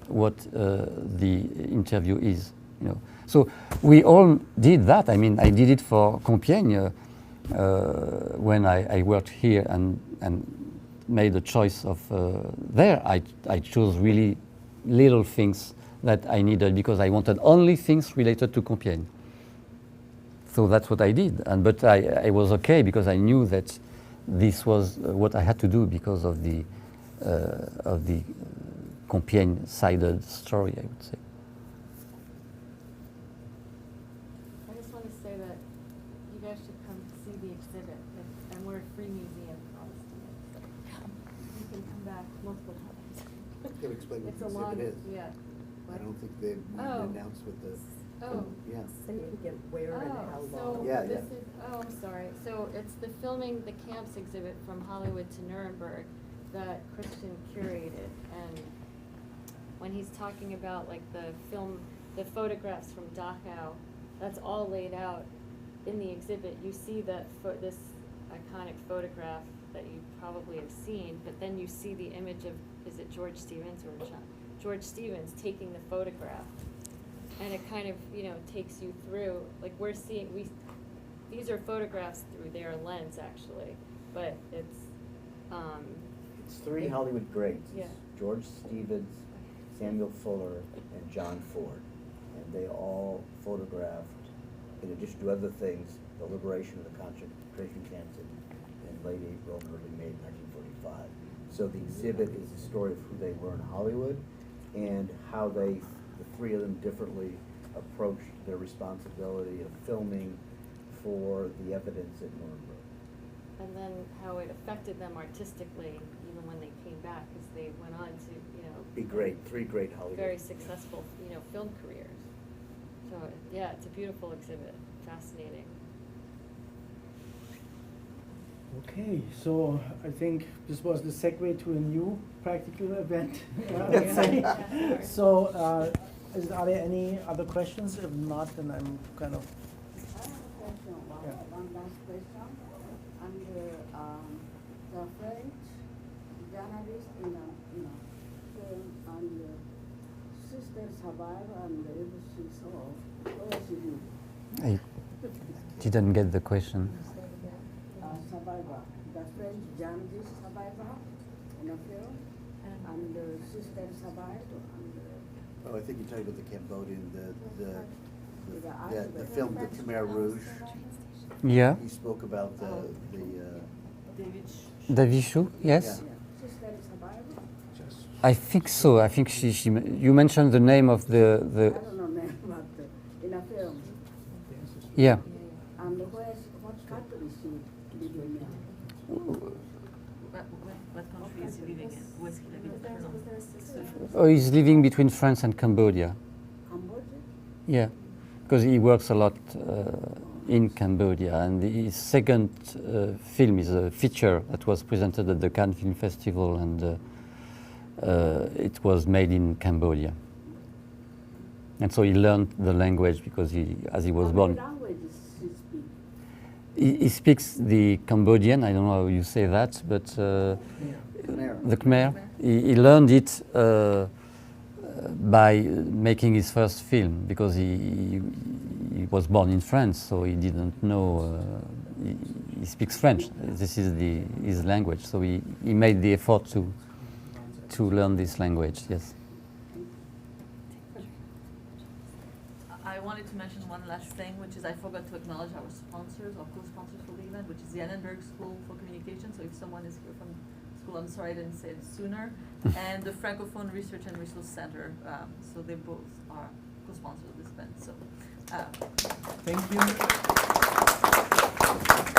what the interview is. You know. So we all did that. I mean, I did it for Compiègne when I worked here and made a choice of there. I chose really little things that I needed because I wanted only things related to Compiègne. So that's what I did. But I was okay because I knew that this was what I had to do because of the Compiègne-sided story, I would say. I just want to say that you guys should come see the exhibit, and we're a free museum for all students. So you can come back multiple times. Can you explain what It's the a long, exhibit is? yeah. I don't think they've announced what the. Oh. Yeah. Say it again, where and how long. So Yeah, this is, oh, I'm sorry. So it's the Filming the Camps exhibit from Hollywood to Nuremberg that Christian curated. And when he's talking about like the photographs from Dachau, that's all laid out in the exhibit. You see that this iconic photograph that you probably have seen, but then you see the image of, is it George Stevens or John? George Stevens taking the photograph. And it kind of, you know, takes you through, like we're seeing, these are photographs through their lens actually, but it's 3 Hollywood greats. Yeah. George Stevens, Samuel Fuller, and John Ford. And they all photographed, in addition to other things, the liberation of the concentration camps in late April and early May 1945. So the exhibit is the story of who they were in Hollywood and how the 3 of them differently approached their responsibility of filming for the evidence at Nuremberg. And then how it affected them artistically, even when they came back, because they went on to, you know, Be great, 3 great Hollywood. very successful, you know, film careers. So yeah, it's a beautiful exhibit, fascinating. Okay, so I think this was the segue to a new practical event, let's say. So, are there any other questions? If not, then I'm kind of. One last question. And the French journalist in film and sister survive and everything so where is he? I didn't get the question. Survivor. The French journalist survivor in a film and the sister survived and I think you're talking about the Cambodian, the film, the Khmer Rouge. Yeah. You spoke about the David Chou, yes. sister survived? I think so. I think you mentioned the name of the. I don't know name, but in a film. Yeah. And what country is he living in? What country is he living in? Was he living in? Oh, he's living between France and Cambodia. Cambodia? Yeah, because he works a lot in Cambodia, and his second film is a feature that was presented at the Cannes Film Festival, and it was made in Cambodia. And so he learned the language because as he was born. What language does he speak? He speaks the Cambodian. I don't know how you say that, but the Khmer. He learned it by making his first film because he was born in France, so he didn't know. He speaks French. This is his language, so he made the effort to learn this language. Yes. I wanted to mention one last thing, which is I forgot to acknowledge our sponsors, our co-sponsors for the event, which is the Nuremberg School for Communication. So if someone is here from school, I'm sorry I didn't say it sooner. And the Francophone Research and Resource Center. So they both are co-sponsors of this event. So thank you.